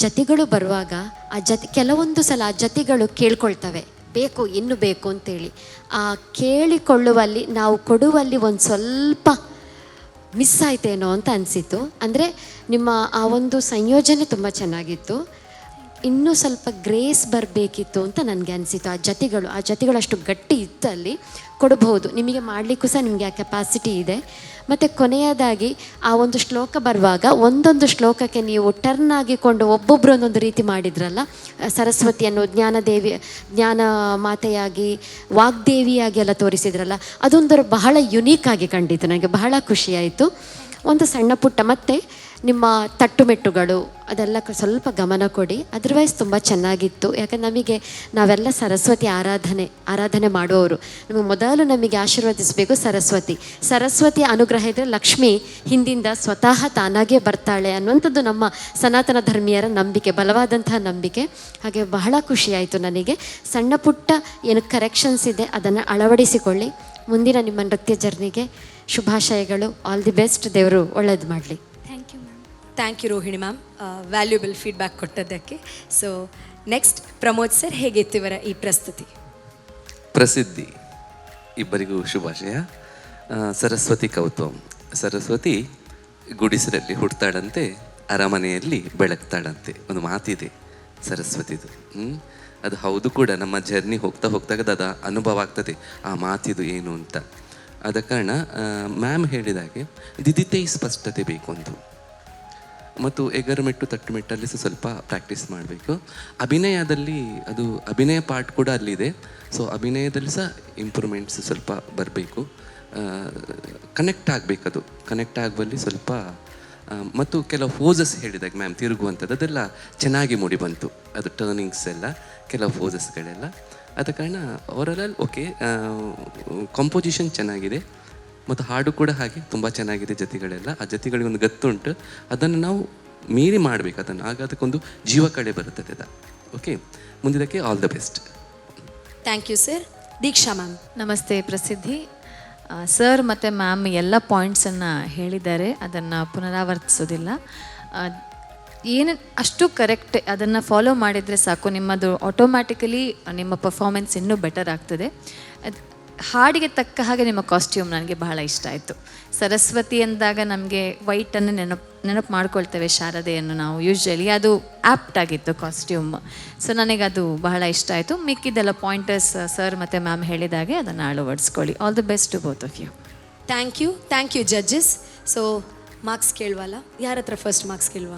ಜತಿಗಳು ಬರುವಾಗ ಆ ಕೆಲವೊಂದು ಸಲ ಆ ಜತಿಗಳು ಕೇಳ್ಕೊಳ್ತವೆ, ಬೇಕು ಇನ್ನು ಬೇಕು ಅಂತೇಳಿ. ಆ ಕೇಳಿಕೊಳ್ಳುವಲ್ಲಿ ನಾವು ಕೊಡುವಲ್ಲಿ ಒಂದು ಸ್ವಲ್ಪ ಮಿಸ್ ಆಯ್ತೇನೋ ಅಂತ ಅನಿಸಿತು. ಅಂದರೆ ನಿಮ್ಮ ಆ ಒಂದು ಸಂಯೋಜನೆ ತುಂಬ ಚೆನ್ನಾಗಿತ್ತು, ಇನ್ನೂ ಸ್ವಲ್ಪ ಗ್ರೇಸ್ ಬರಬೇಕಿತ್ತು ಅಂತ ನನಗೆ ಅನಿಸಿತು. ಆ ಜತಿಗಳು ಅಷ್ಟು ಗಟ್ಟಿ ಇತ್ತು, ಅಲ್ಲಿ ಕೊಡಬಹುದು, ನಿಮಗೆ ಮಾಡಲಿಕ್ಕೂ ಸಹ ನಿಮಗೆ ಆ ಕೆಪಾಸಿಟಿ ಇದೆ. ಮತ್ತು ಕೊನೆಯದಾಗಿ ಆ ಒಂದು ಶ್ಲೋಕ ಬರುವಾಗ ಒಂದೊಂದು ಶ್ಲೋಕಕ್ಕೆ ನೀವು ಟರ್ನ್ ಆಗಿಕೊಂಡು ಒಬ್ಬೊಬ್ಬರು ಒಂದೊಂದು ರೀತಿ ಮಾಡಿದ್ರಲ್ಲ. ಸರಸ್ವತಿಯನ್ನು ಜ್ಞಾನ ಮಾತೆಯಾಗಿ, ವಾಗ್ದೇವಿಯಾಗಿ ಎಲ್ಲ ತೋರಿಸಿದ್ರಲ್ಲ, ಅದೊಂದು ಬಹಳ ಯುನೀಕ್ ಆಗಿ ಕಂಡಿತು, ನನಗೆ ಬಹಳ ಖುಷಿಯಾಯಿತು. ಒಂದು ಸಣ್ಣ ಪುಟ್ಟ ಮತ್ತು ನಿಮ್ಮ ತಟ್ಟುಮೆಟ್ಟುಗಳು ಅದೆಲ್ಲ ಸ್ವಲ್ಪ ಗಮನ ಕೊಡಿ. ಅದರ್ವೈಸ್ ತುಂಬ ಚೆನ್ನಾಗಿತ್ತು. ಯಾಕಂದ್ರೆ ನಾವೆಲ್ಲ ಸರಸ್ವತಿ ಆರಾಧನೆ ಮಾಡುವವರು. ನಮಗೆ ಆಶೀರ್ವದಿಸಬೇಕು ಸರಸ್ವತಿ ಅನುಗ್ರಹ ಇದ್ದರೆ ಲಕ್ಷ್ಮಿ ಹಿಂದಿಂದ ಸ್ವತಃ ತಾನಾಗೇ ಬರ್ತಾಳೆ ಅನ್ನುವಂಥದ್ದು ನಮ್ಮ ಸನಾತನ ಧರ್ಮೀಯರ ನಂಬಿಕೆ, ಬಲವಾದಂತಹ ನಂಬಿಕೆ. ಹಾಗೆ ಬಹಳ ಖುಷಿಯಾಯಿತು ನನಗೆ. ಸಣ್ಣ ಪುಟ್ಟ ಏನು ಕರೆಕ್ಷನ್ಸ್ ಇದೆ ಅದನ್ನು ಅಳವಡಿಸಿಕೊಳ್ಳಿ. ಮುಂದಿನ ನಿಮ್ಮ ನೃತ್ಯ ಜರ್ನಿಗೆ ಶುಭಾಶಯಗಳು. All the best. ದೇವರು ಒಳ್ಳೇದು ಮಾಡಲಿ. Thank you Rohini ma'am, valuable feedback ಕೊಟ್ಟದ್ದಕ್ಕೆ. ಸೊ ನೆಕ್ಸ್ಟ್ ಪ್ರಮೋದ್ ಸರ್, ಹೇಗಿತ್ತು ಇವರ ಈ ಪ್ರಸ್ತುತಿ? ಪ್ರಸಿದ್ಧಿ ಇಬ್ಬರಿಗೂ ಶುಭಾಶಯ. ಸರಸ್ವತಿ ಕೌತುಕಂ. ಸರಸ್ವತಿ ಗುಡಿಸಲಲ್ಲಿ ಹುಡ್ತಾಳಂತೆ, ಅರಮನೆಯಲ್ಲಿ ಬೆಳಗ್ತಾಳಂತೆ. ಒಂದು ಮಾತಿದೆ ಸರಸ್ವತಿದು. ಅದು ಹೌದು ಕೂಡ. ನಮ್ಮ ಜರ್ನಿ ಹೋಗ್ತಾಗ ಅದು ಅನುಭವ ಆಗ್ತದೆ, ಆ ಮಾತಿದು ಏನು ಅಂತ. ಆದ ಕಾರಣ ಮ್ಯಾಮ್ ಹೇಳಿದಾಗೆ ದಿದಿತೆ ಸ್ಪಷ್ಟತೆ ಬೇಕು ಒಂದು, ಮತ್ತು ಎಗರುಮೆಟ್ಟು ತಟ್ಟುಮೆಟ್ಟಲ್ಲಿ ಸ್ವಲ್ಪ ಪ್ರಾಕ್ಟೀಸ್ ಮಾಡಬೇಕು. ಅಭಿನಯದಲ್ಲಿ ಅದು ಅಭಿನಯ ಪಾರ್ಟ್ ಕೂಡ ಅಲ್ಲಿದೆ. ಸೊ ಅಭಿನಯದಲ್ಲಿ ಸಹ ಇಂಪ್ರೂವ್ಮೆಂಟ್ಸ್ ಸ್ವಲ್ಪ ಬರಬೇಕು. ಕನೆಕ್ಟ್ ಆಗಬೇಕು, ಅದು ಕನೆಕ್ಟ್ ಆಗುವಲ್ಲಿ ಸ್ವಲ್ಪ. ಮತ್ತು ಕೆಲವು ಫೋಸಸ್ ಹೇಳಿದಾಗ ಮ್ಯಾಮ್ ತಿರುಗುವಂಥದ್ದು ಅದೆಲ್ಲ ಚೆನ್ನಾಗಿ ಮೂಡಿ ಬಂತು. ಅದು ಟರ್ನಿಂಗ್ಸ್ ಎಲ್ಲ, ಕೆಲವು ಫೋಸಸ್ಗಳೆಲ್ಲ. ಆದ ಕಾರಣ ಓವರಾಲ್ ಓಕೆ. ಕಂಪೋಸಿಷನ್ ಚೆನ್ನಾಗಿದೆ ಮತ್ತು ಹಾಡು ಕೂಡ ಹಾಗೆ ತುಂಬ ಚೆನ್ನಾಗಿದೆ. ಜತಿಗಳೆಲ್ಲ ಆ ಜತಿಗಳಿಗೆ ಒಂದು ಗತ್ತುಂಟು, ಅದನ್ನು ನಾವು ಮೀರಿ ಮಾಡಬೇಕು ಅದನ್ನು, ಆಗ ಅದಕ್ಕೊಂದು ಜೀವ ಕಡೆ ಬರುತ್ತದೆ ಅದು. ಓಕೆ, ಮುಂದಿನಕ್ಕೆ all the best. Thank you sir. Diksha ma'am. ನಮಸ್ತೆ ಪ್ರಸಿದ್ಧಿ. ಸರ್ ಮತ್ತು ಮ್ಯಾಮ್ ಎಲ್ಲ ಪಾಯಿಂಟ್ಸನ್ನು ಹೇಳಿದ್ದಾರೆ, ಅದನ್ನು ಪುನರಾವರ್ತಿಸೋದಿಲ್ಲ. ಏನು ಅಷ್ಟು ಕರೆಕ್ಟ್, ಅದನ್ನು ಫಾಲೋ ಮಾಡಿದರೆ ಸಾಕು, ನಿಮ್ಮದು ಆಟೋಮ್ಯಾಟಿಕಲಿ ನಿಮ್ಮ ಪರ್ಫಾರ್ಮೆನ್ಸ್ ಇನ್ನೂ ಬೆಟರ್ ಆಗ್ತದೆ. ಹಾಡಿಗೆ ತಕ್ಕ ಹಾಗೆ ನಿಮ್ಮ ಕಾಸ್ಟ್ಯೂಮ್ ನನಗೆ ಬಹಳ ಇಷ್ಟ ಆಯಿತು. ಸರಸ್ವತಿ ಅಂದಾಗ ನಮಗೆ ವೈಟನ್ನು ನೆನಪು ಮಾಡ್ಕೊಳ್ತೇವೆ, ಶಾರದೆಯನ್ನು ನಾವು ಯೂಶ್ವಲಿ. ಅದು ಆ್ಯಪ್ಟ್ ಆಗಿತ್ತು ಕಾಸ್ಟ್ಯೂಮ್. ಸೊ ನನಗದು ಬಹಳ ಇಷ್ಟ ಆಯಿತು. ಮಿಕ್ಕಿದ್ದೆಲ್ಲ ಪಾಯಿಂಟರ್ಸ್ ಸರ್ ಮತ್ತು ಮ್ಯಾಮ್ ಹೇಳಿದಾಗೆ ಅದನ್ನು ಅಳವಡಿಸ್ಕೊಳ್ಳಿ. All the best to both of you. Thank you judges. So marks ಕೇಳುವಲ್ಲ, ಯಾರ ಹತ್ರ ಫಸ್ಟ್ ಮಾರ್ಕ್ಸ್ ಕೇಳುವ?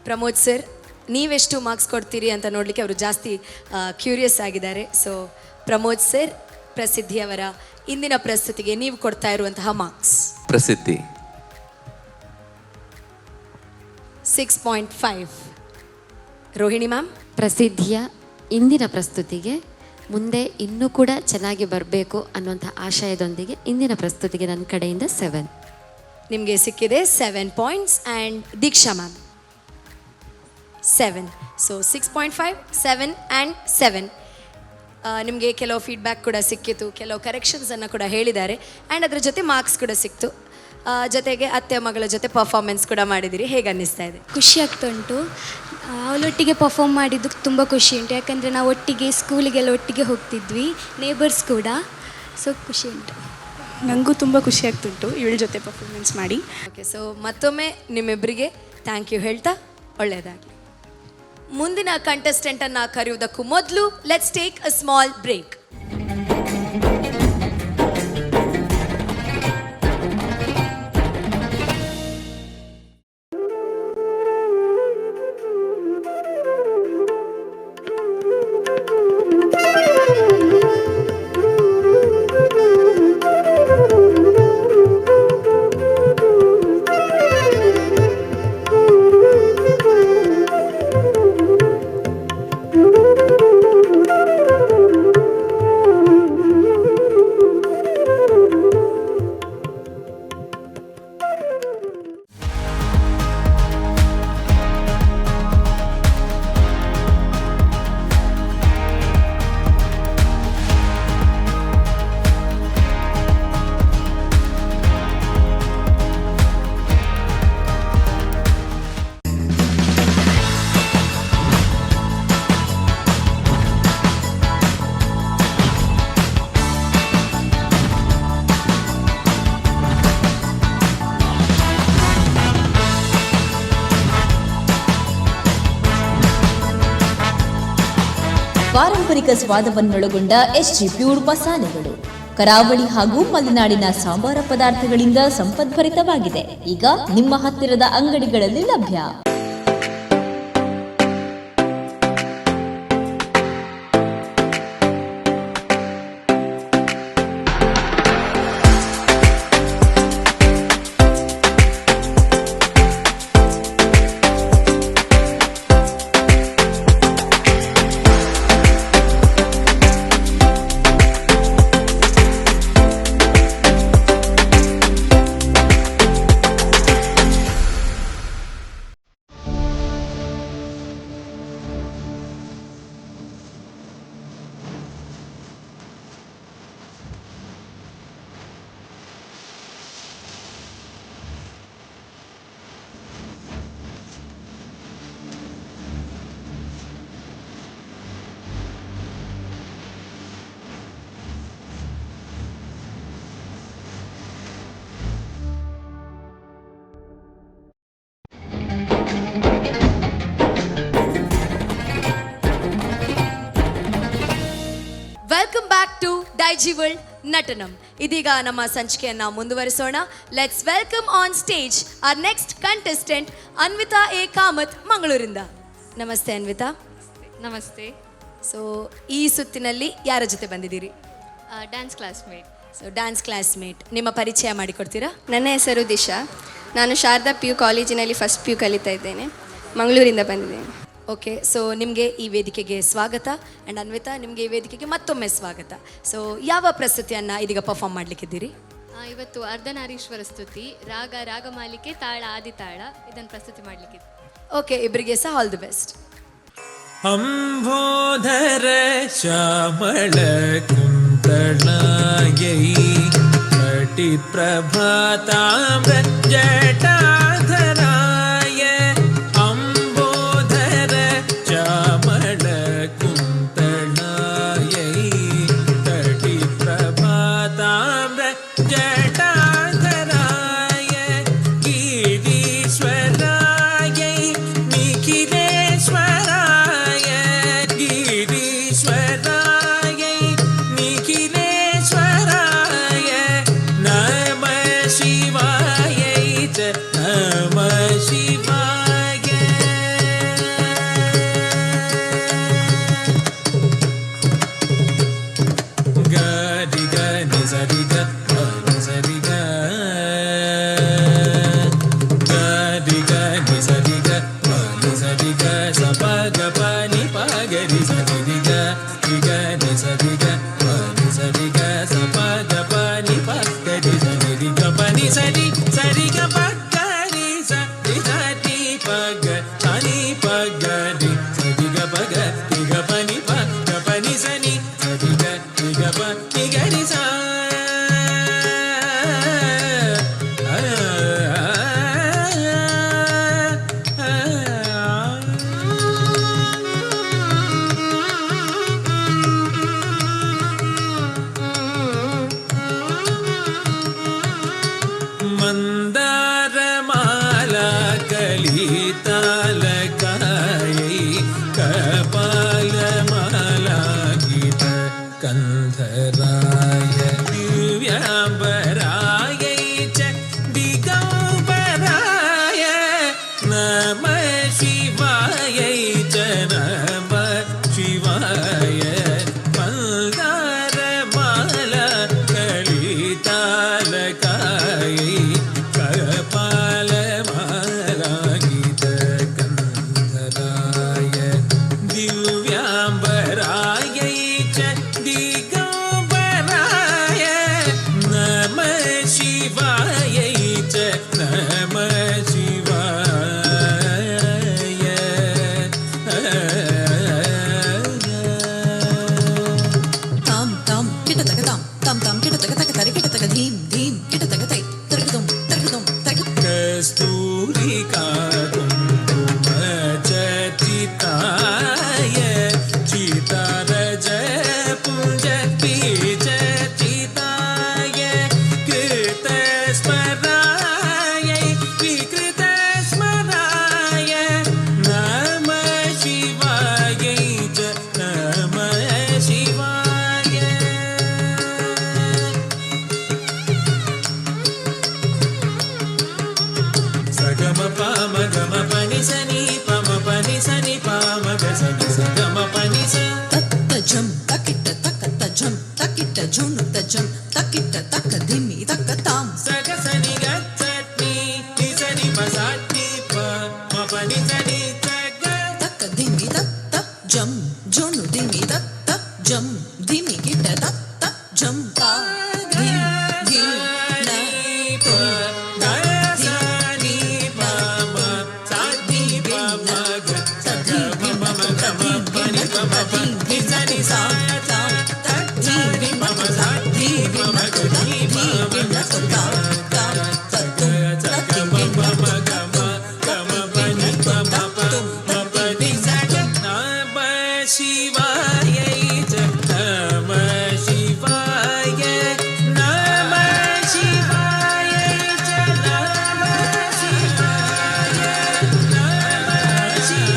ಪ್ರಮೋದ್ ಸರ್, ನೀವೆಷ್ಟು ಮಾರ್ಕ್ಸ್ ಕೊಡ್ತೀರಿ ಅಂತ ನೋಡಲಿಕ್ಕೆ ಅವರು ಜಾಸ್ತಿ ಕ್ಯೂರಿಯಸ್ ಆಗಿದ್ದಾರೆ. ಸೊ ಪ್ರಮೋದ್ ಸರ್, ಪ್ರಸಿದ್ಧಿಯವರ ಇಂದಿನ ಪ್ರಸ್ತುತಿಗೆ ನೀವು ಕೊಡ್ತಾ ಇರುವಂತಹ ಮಾರ್ಕ್ಸ್? ಪ್ರಸಿದ್ಧಿ 6.5. ರೋಹಿಣಿ ಮ್ಯಾಮ್? ಪ್ರಸಿದ್ಧಿಯ ಇಂದಿನ ಪ್ರಸ್ತುತಿಗೆ ಮುಂದೆ ಇನ್ನೂ ಕೂಡ ಚೆನ್ನಾಗಿ ಬರಬೇಕು ಅನ್ನುವಂಥ ಆಶಯದೊಂದಿಗೆ ಇಂದಿನ ಪ್ರಸ್ತುತಿಗೆ ನನ್ನ ಕಡೆಯಿಂದ 7. ನಿಮಗೆ ಸಿಕ್ಕಿದೆ 7 points. And Deeksha ma'am 7. So 6.5, 7 and 7. ನಿಮಗೆ ಕೆಲವು ಫೀಡ್ಬ್ಯಾಕ್ ಕೂಡ ಸಿಕ್ಕಿತು, ಕೆಲವು ಕರೆಕ್ಷನ್ಸನ್ನು ಕೂಡ ಹೇಳಿದ್ದಾರೆ, ಆ್ಯಂಡ್ ಅದರ ಜೊತೆ ಮಾರ್ಕ್ಸ್ ಕೂಡ ಸಿಕ್ತು. ಜೊತೆಗೆ ಅತ್ತೆ ಮಗಳ ಜೊತೆ ಪರ್ಫಾರ್ಮೆನ್ಸ್ ಕೂಡ ಮಾಡಿದ್ದೀರಿ. ಹೇಗೆ ಅನ್ನಿಸ್ತಾ ಇದೆ? ಖುಷಿ ಆಗ್ತಾ ಉಂಟು. ಅವಳೊಟ್ಟಿಗೆ ಪರ್ಫಾರ್ಮ್ ಮಾಡಿದ್ದು ತುಂಬ ಖುಷಿ ಉಂಟು. ಯಾಕಂದರೆ ನಾವು ಒಟ್ಟಿಗೆ ಸ್ಕೂಲಿಗೆಲ್ಲ ಒಟ್ಟಿಗೆ ಹೋಗ್ತಿದ್ವಿ, ನೇಬರ್ಸ್ ಕೂಡ. ಸೊ ಖುಷಿ ಉಂಟು. ನನಗೂ ತುಂಬ ಖುಷಿ ಆಗ್ತುಂಟು ಇವಳ ಜೊತೆ ಪರ್ಫಾರ್ಮೆನ್ಸ್ ಮಾಡಿ. ಓಕೆ, ಸೊ ಮತ್ತೊಮ್ಮೆ ನಿಮ್ಮಿಬ್ಬರಿಗೆ ಥ್ಯಾಂಕ್ ಯು ಹೇಳ್ತಾ ಒಳ್ಳೆಯದಾಗಲಿ. ಮುಂದಿನ ಕಂಟೆಸ್ಟೆಂಟನ್ನು ಕರೆಯುವುದಕ್ಕೂ ಮೊದಲು let's take a small break. ಪಾರಂಪರಿಕ ಸ್ವಾದವನ್ನೊಳಗೊಂಡ ಎಸ್ಜಿ ಪ್ಯೂರ್ ಮಸಾಲೆಗಳು ಕರಾವಳಿ ಹಾಗೂ ಮಲೆನಾಡಿನ ಸಾಂಬಾರ ಪದಾರ್ಥಗಳಿಂದ ಸಂಪದ್ಭರಿತವಾಗಿದೆ. ಈಗ ನಿಮ್ಮ ಹತ್ತಿರದ ಅಂಗಡಿಗಳಲ್ಲಿ ಲಭ್ಯ. Welcome back to Daijiworld Natanam. ಇದೀಗ ನಮ್ಮ ಸಂಚಿಕೆಯನ್ನ ಮುಂದುವರಿಸೋಣ. Let's welcome on stage our next contestant Anvita A Kamath ಮಂಗಳೂರಿಂದ. ನಮಸ್ತೆ ಅನ್ವಿತಾ. ನಮಸ್ತೆ. ಸೊ ಈ ಸುತ್ತಿನಲ್ಲಿ ಯಾರ ಜೊತೆ ಬಂದಿದ್ದೀರಿ? Dance classmate. So dance classmate, ನಿಮ್ಮ ಪರಿಚಯ ಮಾಡಿಕೊಡ್ತೀರಾ? ನನ್ನ ಹೆಸರು ದಿಶಾ. ನಾನು ಶಾರದಾ PU ಕಾಲೇಜಿನಲ್ಲಿ ಫಸ್ಟ್ PU ಕಲಿತಾ ಇದ್ದೇನೆ. ಮಂಗಳೂರಿಂದ ಬಂದಿದ್ದೇನೆ. ಓಕೆ, ಸೊ ನಿಮಗೆ ಈ ವೇದಿಕೆಗೆ ಸ್ವಾಗತ. ಆ್ಯಂಡ್ ಅನ್ವಿತಾ, ನಿಮಗೆ ಈ ವೇದಿಕೆಗೆ ಮತ್ತೊಮ್ಮೆ ಸ್ವಾಗತ. ಸೊ ಯಾವ ಪ್ರಸ್ತುತಿಯನ್ನು ಇದೀಗ ಪರ್ಫಾರ್ಮ್ ಮಾಡಲಿಕ್ಕಿದ್ದೀರಿ? ಇವತ್ತು ಅರ್ಧನಾರೀಶ್ವರ ಸ್ತುತಿ, ರಾಗಮಾಲಿಕೆ, ತಾಳ ಆದಿತಾಳ, ಇದನ್ನು ಪ್ರಸ್ತುತಿ ಮಾಡಲಿಕ್ಕಿದೆ. ಓಕೆ, ಇಬ್ಬರಿಗೆ ಸಹ all the best. ಅಂಬೋಧರ Shyamala ಕುಂತಳಾಯೈ ಕಟಿ ಪ್ರಭಾತಾಮ್ರ ಜಟಾಧರಾಯ ಅಂಬೋಧರ Shyamala ಕುಂತಳಾಯೈ ಕಟಿ ಪ್ರಭಾತಾಮ್ರ ಜಟಾಧರಾಯ ಗಿರೀಶ್ವರಾಯೈ ನಿಖಿಲೇಶ್ವರ ನಮ ಗಮ ಪನಿ ಸ ತತ್ತ ಜಂ ತಕಿಟ್ಟ ತಕತ್ತ ಜಂ ತಕಿಟ್ಟ ಜುಣು ತ ಜಂ ತಕಿಟ್ಟ ತಕ್ಕ ಧಿಮ್ಮಿ ತಕ್ಕ ತಾಂ ಸಗ ಸನಿ ಗ ಚಟ್ನಿ ನಿ ಸನಿ ಪ ಸಾಟಿ ಪ ಮ ಪನಿ ಸನಿ ಸಗ ತಕ್ಕ ಧಿಮ್ಮಿ ತತ್ತ ಜಂ ಜುಣು ಧಿಮ್ಮಿ ತತ್ತ ಜಂ ಧಿಮ್ಮಿ ಕಿಟ್ಟ ತತ್ತ ಜಂ ತಾ ಧಿಮ್ ಧಿಮ್ ನ ತುಂ ದ ಧಿಮ್ ಪ ಮ ಸಾಟಿ ಪ ಮ ಗ ಸಗ ಮ ಮ ಗ ಮ ಪನಿ ಪ ಮ ಪ ನಿ ಸನಿ ಸಾ ತಾ ತ ಧಿಮ್ ಮ ಮ ಸಾಟಿ ಪ ಮ ಗ ಧಿ ಪ ಮ ಗ ಸ ತಾ ತಾ ತ ತುಂ ತ ಧಿಮ್ ಮ ಮ ಗ ಮ ಗ ಮ ಪನಿ ಪ ಮ ಪ ಮ ಪನಿ ಸಗ ನಮ ಶಿವಾಯ ಚ ನಮ ಶಿವಾಯ ನಮ ಶಿವಾಯ ಚ ನಮ ಶಿವಾಯ ನಮ ಶಿವಾಯ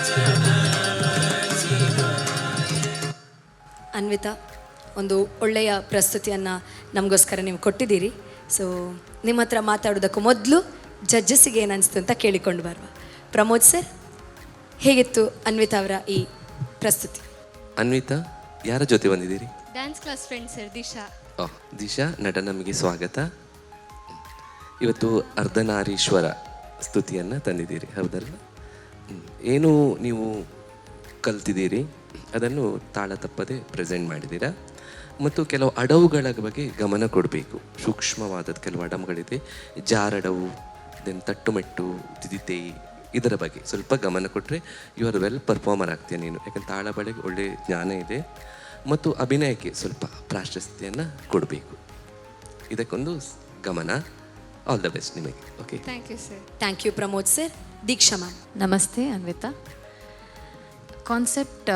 ಚ ಅನ್ವಿತಾ, ಒಂದು ಒಳ್ಳೆಯ ಪ್ರಸ್ತುತಿಯನ್ನು ನಮಗೋಸ್ಕರ ನೀವು ಕೊಟ್ಟಿದ್ದೀರಿ. ಸೊ ನಿಮ್ಮ ಹತ್ರ ಮಾತಾಡೋದಕ್ಕೂ ಮೊದಲು ಜಡ್ಜಸ್ಸಿಗೆ ಏನು ಅನಿಸ್ತು ಅಂತ ಕೇಳಿಕೊಂಡು ಬರುವ. ಪ್ರಮೋದ್ ಸರ್, ಹೇಗಿತ್ತು ಅನ್ವಿತಾ ಅವರ ಈ ಪ್ರಸ್ತುತಿ? ಅನ್ವಿತಾ, ಯಾರ ಜೊತೆ ಬಂದಿದ್ದೀರಿ? Dance class friend sir, Disha. Disha, ನಟ ನಮಗೆ ಸ್ವಾಗತ. ಇವತ್ತು ಅರ್ಧನಾರೀಶ್ವರ ಸ್ತುತಿಯನ್ನು ತಂದಿದ್ದೀರಿ, ಹೌದಲ್ಲ? ಏನು ನೀವು ಕಲ್ತಿದ್ದೀರಿ ಅದನ್ನು ತಾಳ ತಪ್ಪದೆ ಪ್ರೆಸೆಂಟ್ ಮಾಡಿದ್ದೀರಾ. ಮತ್ತು ಕೆಲವು ಅಡವುಗಳ ಬಗ್ಗೆ ಗಮನ ಕೊಡಬೇಕು. ಸೂಕ್ಷ್ಮವಾದದ್ದು ಕೆಲವು ಅಡವುಗಳಿದೆ, ಜಾರಡವು, ದೆನ್ ತಟ್ಟುಮೆಟ್ಟು, ತಿದಿತೆ, ಇದರ ಬಗ್ಗೆ ಸ್ವಲ್ಪ ಗಮನ ಕೊಟ್ಟರೆ ಯು ಆರ್ ವೆಲ್ ಪರ್ಫಾರ್ಮರ್ ಆಗ್ತೀಯ ನೀನು. ಯಾಕಂದ್ರೆ ತಾಳ ಬಳೆಗೆ ಒಳ್ಳೆಯ ಜ್ಞಾನ ಇದೆ. ಮತ್ತು ಅಭಿನಯಕ್ಕೆ ಸ್ವಲ್ಪ ಪ್ರಾಶಸ್ತ್ಯವನ್ನು ಕೊಡಬೇಕು. ಇದಕ್ಕೊಂದು ಗಮನ. ಆಲ್ ದ ಬೆಸ್ಟ್ ನಿಮಗೆ. Okay, thank you sir. Thank you Pramod sir. Diksha ma'am. ನಮಸ್ತೆ ಅನ್ವಿತಾ. ಕಾನ್ಸೆಪ್ಟ್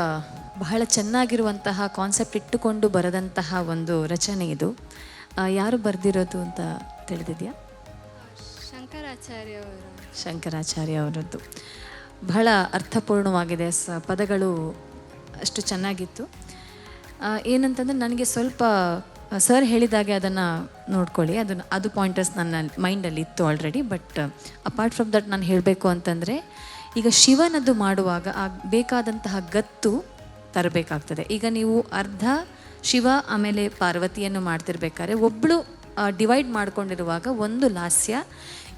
ಬಹಳ ಚೆನ್ನಾಗಿರುವಂತಹ ಕಾನ್ಸೆಪ್ಟ್ ಇಟ್ಟುಕೊಂಡು ಬರೆದಂತಹ ಒಂದು ರಚನೆ ಇದು. ಯಾರು ಬರೆದಿರೋದು ಅಂತ ತಿಳಿದಿದೆಯಾ? ಶಂಕರಾಚಾರ್ಯ ಅವರದ್ದು. ಬಹಳ ಅರ್ಥಪೂರ್ಣವಾಗಿದೆ. ಪದಗಳು ಅಷ್ಟು ಚೆನ್ನಾಗಿತ್ತು. ಏನಂತಂದರೆ ನನಗೆ ಸ್ವಲ್ಪ ಸರ್ ಹೇಳಿದಾಗೆ ಅದನ್ನು ನೋಡ್ಕೊಳ್ಳಿ, ಅದು ಪಾಯಿಂಟರ್ಸ್ ನನ್ನ ಮೈಂಡಲ್ಲಿ ಇತ್ತು already. But apart from that ನಾನು ಹೇಳಬೇಕು ಅಂತಂದರೆ, ಈಗ ಶಿವನದ್ದು ಮಾಡುವಾಗ ಆ ಬೇಕಾದಂತಹ ಗತ್ತು ತರಬೇಕಾಗ್ತದೆ. ಈಗ ನೀವು ಅರ್ಧ ಶಿವ ಆಮೇಲೆ ಪಾರ್ವತಿಯನ್ನು ಮಾಡ್ತಿರ್ಬೇಕಾದ್ರೆ ಒಬ್ಬಳು ಡಿವೈಡ್ ಮಾಡ್ಕೊಂಡಿರುವಾಗ ಒಂದು ಲಾಸ್ಯ,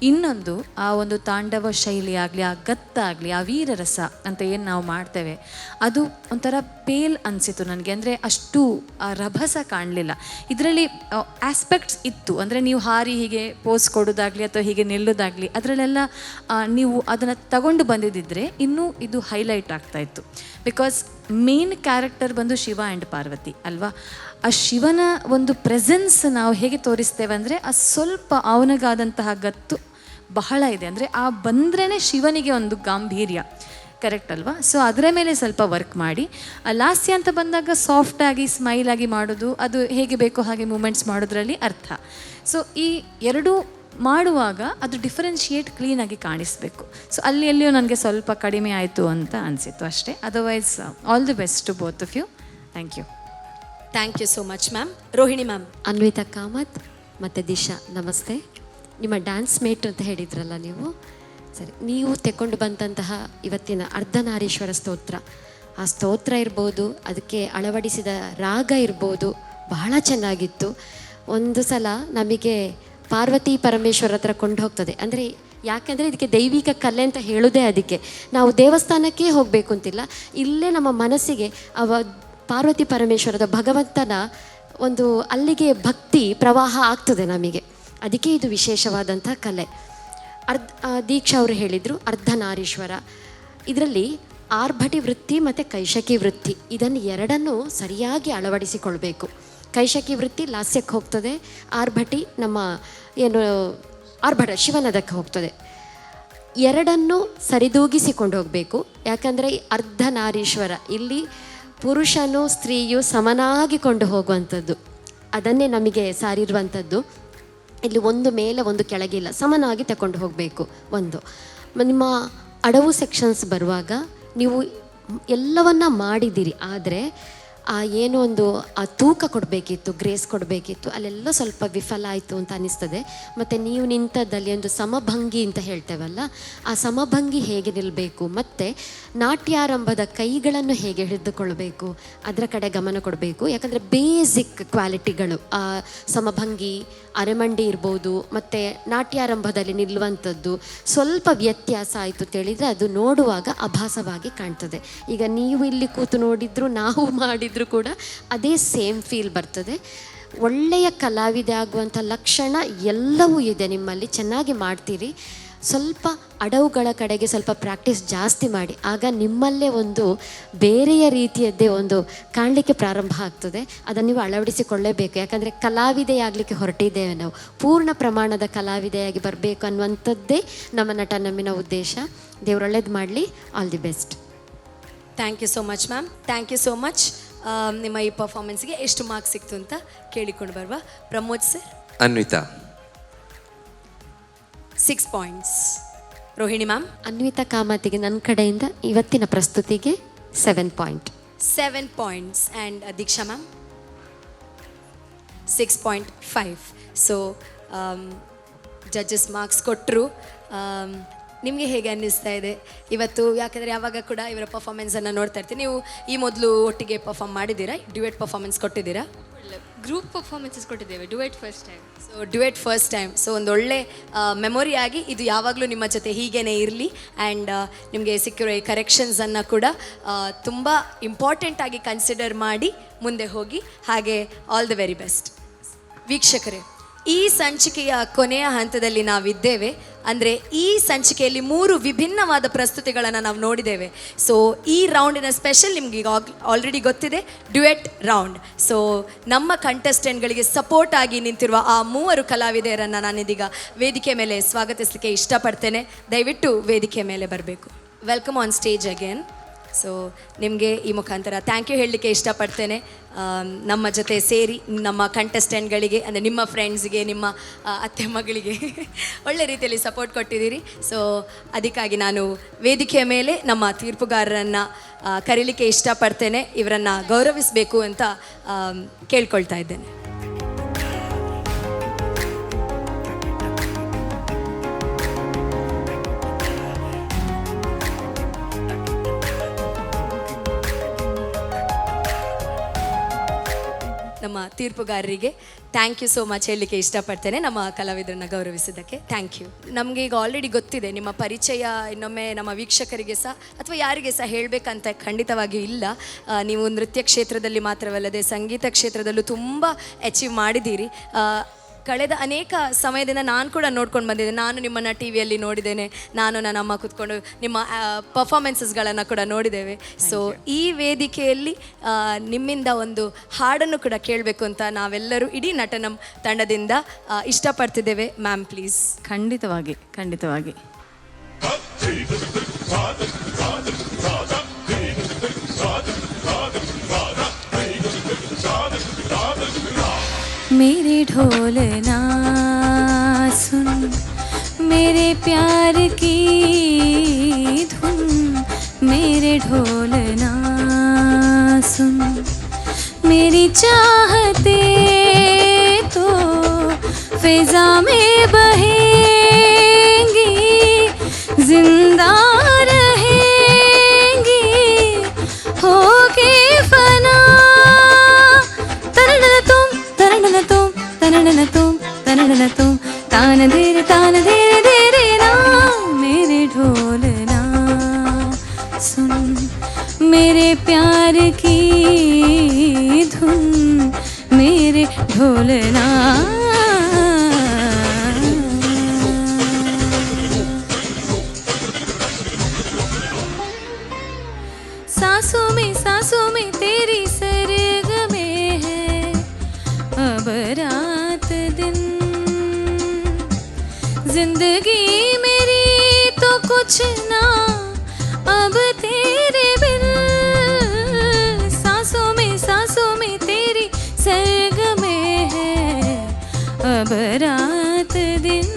ಇನ್ನೊಂದು ಆ ಒಂದು ತಾಂಡವ ಶೈಲಿ ಆಗಲಿ, ಆ ಗತ್ತಾಗಲಿ, ಆ ವೀರರಸ ಅಂತ ಏನು ನಾವು ಮಾಡ್ತೇವೆ, ಅದು ಒಂಥರ ಪೇಲ್ ಅನಿಸಿತು ನನಗೆ. ಅಂದರೆ ಅಷ್ಟು ಆ ರಭಸ ಕಾಣಲಿಲ್ಲ ಇದರಲ್ಲಿ. ಆಸ್ಪೆಕ್ಟ್ಸ್ ಇತ್ತು, ಅಂದರೆ ನೀವು ಹಾರಿ ಹೀಗೆ ಪೋಸ್ ಕೊಡೋದಾಗಲಿ ಅಥವಾ ಹೀಗೆ ನಿಲ್ಲೋದಾಗಲಿ, ಅದರಲ್ಲೆಲ್ಲ ನೀವು ಅದನ್ನು ತಗೊಂಡು ಬಂದಿದ್ದರೆ ಇನ್ನೂ ಇದು ಹೈಲೈಟ್ ಆಗ್ತಾಯಿತ್ತು. ಬಿಕಾಸ್ ಮೇನ್ ಕ್ಯಾರೆಕ್ಟರ್ ಬಂದು ಶಿವ ಆ್ಯಂಡ್ ಪಾರ್ವತಿ ಅಲ್ವಾ. ಆ ಶಿವನ ಒಂದು ಪ್ರೆಸೆನ್ಸ್ ನಾವು ಹೇಗೆ ತೋರಿಸ್ತೇವೆ ಅಂದರೆ, ಆ ಸ್ವಲ್ಪ ಅವನಿಗಾದಂತಹ ಗತ್ತು ಬಹಳ ಇದೆ. ಅಂದರೆ ಆ ಬಂದ್ರೇ ಶಿವನಿಗೆ ಒಂದು ಗಾಂಭೀರ್ಯ, ಕರೆಕ್ಟ್ ಅಲ್ವಾ? ಸೊ ಅದರ ಮೇಲೆ ಸ್ವಲ್ಪ ವರ್ಕ್ ಮಾಡಿ. ಲಾಸ್ಯ ಅಂತ ಬಂದಾಗ ಸಾಫ್ಟಾಗಿ ಸ್ಮೈಲಾಗಿ ಮಾಡೋದು, ಅದು ಹೇಗೆ ಬೇಕೋ ಹಾಗೆ ಮೂಮೆಂಟ್ಸ್ ಮಾಡೋದ್ರಲ್ಲಿ ಅರ್ಥ. ಸೊ ಈ ಎರಡೂ ಮಾಡುವಾಗ ಅದು ಡಿಫರೆನ್ಷಿಯೇಟ್ ಕ್ಲೀನಾಗಿ ಕಾಣಿಸ್ಬೇಕು. ಸೊ ಎಲ್ಲಿಯೂ ನನಗೆ ಸ್ವಲ್ಪ ಕಡಿಮೆ ಆಯಿತು ಅಂತ ಅನಿಸಿತ್ತು ಅಷ್ಟೇ. Otherwise all the best to both of you. Thank you. Thank you so much ma'am. Rohini ma'am. Anvita Kamath ಮತ್ತು ದಿಶಾ, ನಮಸ್ತೆ. ನಿಮ್ಮ ಡ್ಯಾನ್ಸ್ ಮೇಟ್ ಅಂತ ಹೇಳಿದ್ರಲ್ಲ ನೀವು, ಸರಿ, ನೀವು ತೆಕ್ಕೊಂಡು ಬಂದಂತಹ ಇವತ್ತಿನ ಅರ್ಧನಾರೀಶ್ವರ ಸ್ತೋತ್ರ, ಆ ಸ್ತೋತ್ರ ಇರ್ಬೋದು, ಅದಕ್ಕೆ ಅಳವಡಿಸಿದ ರಾಗ ಇರ್ಬೋದು, ಬಹಳ ಚೆನ್ನಾಗಿತ್ತು. ಒಂದು ಸಲ ನಮಗೆ ಪಾರ್ವತಿ ಪರಮೇಶ್ವರ ಹತ್ರ ಕೊಂಡು ಹೋಗ್ತದೆ. ಅಂದರೆ ಯಾಕೆಂದರೆ ಇದಕ್ಕೆ ದೈವಿಕ ಕಲೆ ಅಂತ ಹೇಳೋದೇ ಅದಕ್ಕೆ. ನಾವು ದೇವಸ್ಥಾನಕ್ಕೆ ಹೋಗಬೇಕು ಅಂತಿಲ್ಲ, ಇಲ್ಲೇ ನಮ್ಮ ಮನಸ್ಸಿಗೆ ಪಾರ್ವತಿ ಪರಮೇಶ್ವರದ ಭಗವಂತನ ಒಂದು ಅಲ್ಲಿಗೆ ಭಕ್ತಿ ಪ್ರವಾಹ ಆಗ್ತದೆ ನಮಗೆ. ಅದಕ್ಕೆ ಇದು ವಿಶೇಷವಾದಂಥ ಕಲೆ. ದೀಕ್ಷಾ ಅವರು ಹೇಳಿದರು ಅರ್ಧನಾರೀಶ್ವರ. ಇದರಲ್ಲಿ ಆರ್ಭಟಿ ವೃತ್ತಿ ಮತ್ತು ಕೈಶಕಿ ವೃತ್ತಿ, ಇದನ್ನು ಎರಡನ್ನೂ ಸರಿಯಾಗಿ ಅಳವಡಿಸಿಕೊಳ್ಬೇಕು. ಕೈಶಕಿ ವೃತ್ತಿ ಲಾಸ್ಯಕ್ಕೆ ಹೋಗ್ತದೆ, ಆರ್ಭಟಿ ನಮ್ಮ ಆರ್ಭಟ ಶಿವನದಕ್ಕೆ ಹೋಗ್ತದೆ. ಎರಡನ್ನೂ ಸರಿದೂಗಿಸಿಕೊಂಡು ಹೋಗಬೇಕು. ಯಾಕಂದರೆ ಅರ್ಧನಾರೀಶ್ವರ ಇಲ್ಲಿ ಪುರುಷನು ಸ್ತ್ರೀಯು ಸಮನಾಗಿ ಕೊಂಡು ಹೋಗುವಂಥದ್ದು, ಅದನ್ನೇ ನಮಗೆ ಸಾರಿರುವಂಥದ್ದು. ಇಲ್ಲಿ ಒಂದು ಮೇಲೆ ಒಂದು ಕೆಳಗಿಲ್ಲ, ಸಮನಾಗಿ ತಗೊಂಡು ಹೋಗಬೇಕು. ಒಂದು ನಿಮ್ಮ ಅಡವು ಸೆಕ್ಷನ್ಸ್ ಬರುವಾಗ ನೀವು ಎಲ್ಲವನ್ನ ಮಾಡಿದ್ದೀರಿ, ಆದರೆ ಏನೋ ಒಂದು ಆ ತೂಕ ಕೊಡಬೇಕಿತ್ತು, ಗ್ರೇಸ್ ಕೊಡಬೇಕಿತ್ತು, ಅಲ್ಲೆಲ್ಲ ಸ್ವಲ್ಪ ವಿಫಲ ಆಯಿತು ಅಂತ ಅನ್ನಿಸ್ತದೆ. ಮತ್ತು ನೀವು ನಿಂತದ್ದಲ್ಲಿ ಒಂದು ಸಮಭಂಗಿ ಅಂತ ಹೇಳ್ತೇವಲ್ಲ, ಆ ಸಮಭಂಗಿ ಹೇಗೆ ನಿಲ್ಲಬೇಕು, ಮತ್ತು ನಾಟ್ಯಾರಂಭದ ಕೈಗಳನ್ನು ಹೇಗೆ ಹಿಡಿದುಕೊಳ್ಬೇಕು ಅದರ ಕಡೆ ಗಮನ ಕೊಡಬೇಕು. ಯಾಕಂದರೆ ಬೇಸಿಕ್ ಕ್ವಾಲಿಟಿಗಳು ಆ ಸಮಭಂಗಿ, ಅರೆಮಂಡಿ ಇರ್ಬೋದು, ಮತ್ತು ನಾಟ್ಯಾರಂಭದಲ್ಲಿ ನಿಲ್ಲುವಂಥದ್ದು ಸ್ವಲ್ಪ ವ್ಯತ್ಯಾಸ ಆಯಿತು ಅಂತೇಳಿದರೆ ಅದು ನೋಡುವಾಗ ಅಭಾಸವಾಗಿ ಕಾಣ್ತದೆ. ಈಗ ನೀವು ಇಲ್ಲಿ ಕೂತು ನೋಡಿದ್ರು, ನಾವು ಮಾಡಿದ್ರು ಕೂಡ ಅದೇ ಸೇಮ್ ಫೀಲ್ ಬರ್ತದೆ. ಒಳ್ಳೆಯ ಕಲಾವಿದೆ ಆಗುವಂಥ ಲಕ್ಷಣ ಎಲ್ಲವೂ ಇದೆ ನಿಮ್ಮಲ್ಲಿ, ಚೆನ್ನಾಗಿ ಮಾಡ್ತೀರಿ. ಸ್ವಲ್ಪ ಅಡವುಗಳ ಕಡೆಗೆ ಸ್ವಲ್ಪ ಪ್ರಾಕ್ಟೀಸ್ ಜಾಸ್ತಿ ಮಾಡಿ, ಆಗ ನಿಮ್ಮಲ್ಲೇ ಒಂದು ಬೇರೆಯ ರೀತಿಯದ್ದೇ ಒಂದು ಕಾಣಲಿಕ್ಕೆ ಪ್ರಾರಂಭ ಆಗ್ತದೆ. ಅದನ್ನು ನೀವು ಅಳವಡಿಸಿಕೊಳ್ಳೇಬೇಕು. ಯಾಕಂದರೆ ಕಲಾವಿದೆಯಾಗಲಿಕ್ಕೆ ಹೊರಟಿದ್ದೇವೆ ನಾವು, ಪೂರ್ಣ ಪ್ರಮಾಣದ ಕಲಾವಿದೆಯಾಗಿ ಬರಬೇಕು ಅನ್ನುವಂಥದ್ದೇ ನಮ್ಮ ನಟ ನಮ್ಮಿನ ಉದ್ದೇಶ. ದೇವ್ರು ಒಳ್ಳೇದು ಮಾಡಲಿ. All the best. Thank you so much ma'am, thank you so much. ನಿಮ್ಮ ಈ ಪರ್ಫಾರ್ಮೆನ್ಸ್ಗೆ ಎಷ್ಟು ಮಾರ್ಕ್ಸ್ ಸಿಕ್ತು ಅಂತ ಕೇಳಿಕೊಂಡು ಬರುವ Pramod sir. Anvita 6 points. Rohini ma'am. Anvita ಕಾಮತಿಗೆ ನನ್ನ ಕಡೆಯಿಂದ ಇವತ್ತಿನ ಪ್ರಸ್ತುತಿಗೆ 7 point. 7 points. And Deeksha ma'am 6.5. So judges marks ಕೊಟ್ಟರು. ನಿಮಗೆ ಹೇಗೆ ಅನ್ನಿಸ್ತಾ ಇದೆ ಇವತ್ತು? ಯಾಕಂದರೆ ಯಾವಾಗ ಕೂಡ ಇವರ ಪರ್ಫಾರ್ಮೆನ್ಸನ್ನು ನೋಡ್ತಾ ಇರ್ತೀನಿ. ನೀವು ಈ ಮೊದಲು ಒಟ್ಟಿಗೆ ಪರ್ಫಾರ್ಮ್ ಮಾಡಿದ್ದೀರಾ? ಡ್ಯುಯೆಟ್ ಪರ್ಫಾರ್ಮೆನ್ಸ್ ಕೊಟ್ಟಿದ್ದೀರಾ? ಗ್ರೂಪ್ ಪರ್ಫಾರ್ಮೆನ್ಸಸ್ ಕೊಟ್ಟಿದ್ದೇವೆ, duet first time. So duet first time. So ಒಂದೊಳ್ಳೆ ಮೆಮೊರಿ ಆಗಿ ಇದು ಯಾವಾಗಲೂ ನಿಮ್ಮ ಜೊತೆ ಹೀಗೇ ಇರಲಿ. ಆ್ಯಂಡ್ ನಿಮಗೆ ಸಿಕ್ಕಿರೋ ಈ ಕರೆಕ್ಷನ್ಸನ್ನು ಕೂಡ ತುಂಬ ಇಂಪಾರ್ಟೆಂಟಾಗಿ ಕನ್ಸಿಡರ್ ಮಾಡಿ ಮುಂದೆ ಹೋಗಿ. ಹಾಗೆ ಆಲ್ ದ ವೆರಿ ಬೆಸ್ಟ್. ವೀಕ್ಷಕರೇ, ಈ ಸಂಚಿಕೆಯ ಕೊನೆಯ ಹಂತದಲ್ಲಿ ನಾವಿದ್ದೇವೆ. ಅಂದರೆ ಈ ಸಂಚಿಕೆಯಲ್ಲಿ 3 ವಿಭಿನ್ನವಾದ ಪ್ರಸ್ತುತಿಗಳನ್ನು ನಾವು ನೋಡಿದ್ದೇವೆ. ಸೊ ಈ ರೌಂಡಿನ ಸ್ಪೆಷಲ್ ನಿಮ್ಗೆ ಈಗ ಆಲ್ರೆಡಿ ಗೊತ್ತಿದೆ, ಡ್ಯುಯೆಟ್ ರೌಂಡ್. ಸೊ ನಮ್ಮ ಕಂಟೆಸ್ಟೆಂಟ್ಗಳಿಗೆ ಸಪೋರ್ಟ್ ಆಗಿ ನಿಂತಿರುವ ಆ 3 ಕಲಾವಿದೆಯರನ್ನು ನಾನಿದೀಗ ವೇದಿಕೆ ಮೇಲೆ ಸ್ವಾಗತಿಸಲಿಕ್ಕೆ ಇಷ್ಟಪಡ್ತೇನೆ. ದಯವಿಟ್ಟು ವೇದಿಕೆ ಮೇಲೆ ಬರಬೇಕು. Welcome on stage again. So ನಿಮಗೆ ಈ ಮುಖಾಂತರ ಥ್ಯಾಂಕ್ ಯು ಹೇಳಲಿಕ್ಕೆ ಇಷ್ಟಪಡ್ತೇನೆ. ನಮ್ಮ ಜೊತೆ ಸೇರಿ ನಮ್ಮ ಕಂಟೆಸ್ಟೆಂಟ್ಗಳಿಗೆ, ಅಂದರೆ ನಿಮ್ಮ ಫ್ರೆಂಡ್ಸ್ಗೆ, ನಿಮ್ಮ ಅತ್ತೆ ಮಗಳಿಗೆ ಒಳ್ಳೆ ರೀತಿಯಲ್ಲಿ ಸಪೋರ್ಟ್ ಕೊಟ್ಟಿದ್ದೀರಿ. ಸೊ ಅದಕ್ಕಾಗಿ ನಾನು ವೇದಿಕೆಯ ಮೇಲೆ ನಮ್ಮ ತೀರ್ಪುಗಾರರನ್ನು ಕರೀಲಿಕ್ಕೆ ಇಷ್ಟಪಡ್ತೇನೆ. ಇವರನ್ನು ಗೌರವಿಸಬೇಕು ಅಂತ ಕೇಳ್ಕೊಳ್ತಾ ಇದ್ದೇನೆ. ನಮ್ಮ ತೀರ್ಪುಗಾರರಿಗೆ ಥ್ಯಾಂಕ್ ಯು ಸೋ ಮಚ್ ಹೇಳಲಿಕ್ಕೆ ಇಷ್ಟಪಡ್ತೇನೆ, ನಮ್ಮ ಕಲಾವಿದರನ್ನ ಗೌರವಿಸಿದ್ದಕ್ಕೆ. Thank you. ನಮಗೆ ಈಗ ಆಲ್ರೆಡಿ ಗೊತ್ತಿದೆ ನಿಮ್ಮ ಪರಿಚಯ. ಇನ್ನೊಮ್ಮೆ ನಮ್ಮ ವೀಕ್ಷಕರಿಗೆ ಸಹ ಅಥವಾ ಯಾರಿಗೆ ಸಹ ಹೇಳಬೇಕಂತ ಖಂಡಿತವಾಗಿಯೂ ಇಲ್ಲ. ನೀವು ನೃತ್ಯ ಕ್ಷೇತ್ರದಲ್ಲಿ ಮಾತ್ರವಲ್ಲದೆ ಸಂಗೀತ ಕ್ಷೇತ್ರದಲ್ಲೂ ತುಂಬ ಅಚೀವ್ ಮಾಡಿದ್ದೀರಿ. ಕಳೆದ ಅನೇಕ ಸಮಯದಿಂದ ನಾನು ಕೂಡ ನೋಡ್ಕೊಂಡು ಬಂದಿದ್ದೆ. ನಾನು ನಿಮ್ಮನ್ನು ಟಿ ವಿಯಲ್ಲಿ ನೋಡಿದ್ದೇನೆ, ನಾನು ನನ್ನ ಅಮ್ಮ ಕೂತ್ಕೊಂಡು ನಿಮ್ಮ ಪರ್ಫಾರ್ಮೆನ್ಸಸ್ಗಳನ್ನು ಕೂಡ ನೋಡಿದ್ದೇವೆ. ಸೊ ಈ ವೇದಿಕೆಯಲ್ಲಿ ನಿಮ್ಮಿಂದ ಒಂದು ಹಾಡನ್ನು ಕೂಡ ಕೇಳಬೇಕು ಅಂತ ನಾವೆಲ್ಲರೂ ಇಡೀ ನಟನಂ ತಂಡದಿಂದ ಇಷ್ಟಪಡ್ತಿದ್ದೇವೆ. Ma'am please. ಖಂಡಿತವಾಗಿ ಖಂಡಿತವಾಗಿ. मेरे ढोलना सुन, मेरे प्यार की धुन, मेरे ढोलना सुन, मेरी चाहते तो फिजा में बहेंगी, जिंदा रहेंगी होके फना. तनन तुम तान धीरे धीरे ना. मेरे ढोलना सुन, मेरे प्यार की धुन, मेरे ढोलना. सांसों में तेरी सरग में है अब रात दिन. जिंदगी मेरी तो कुछ ना अब तेरे बिन. सांसों में तेरी सरग में है अब रात दिन.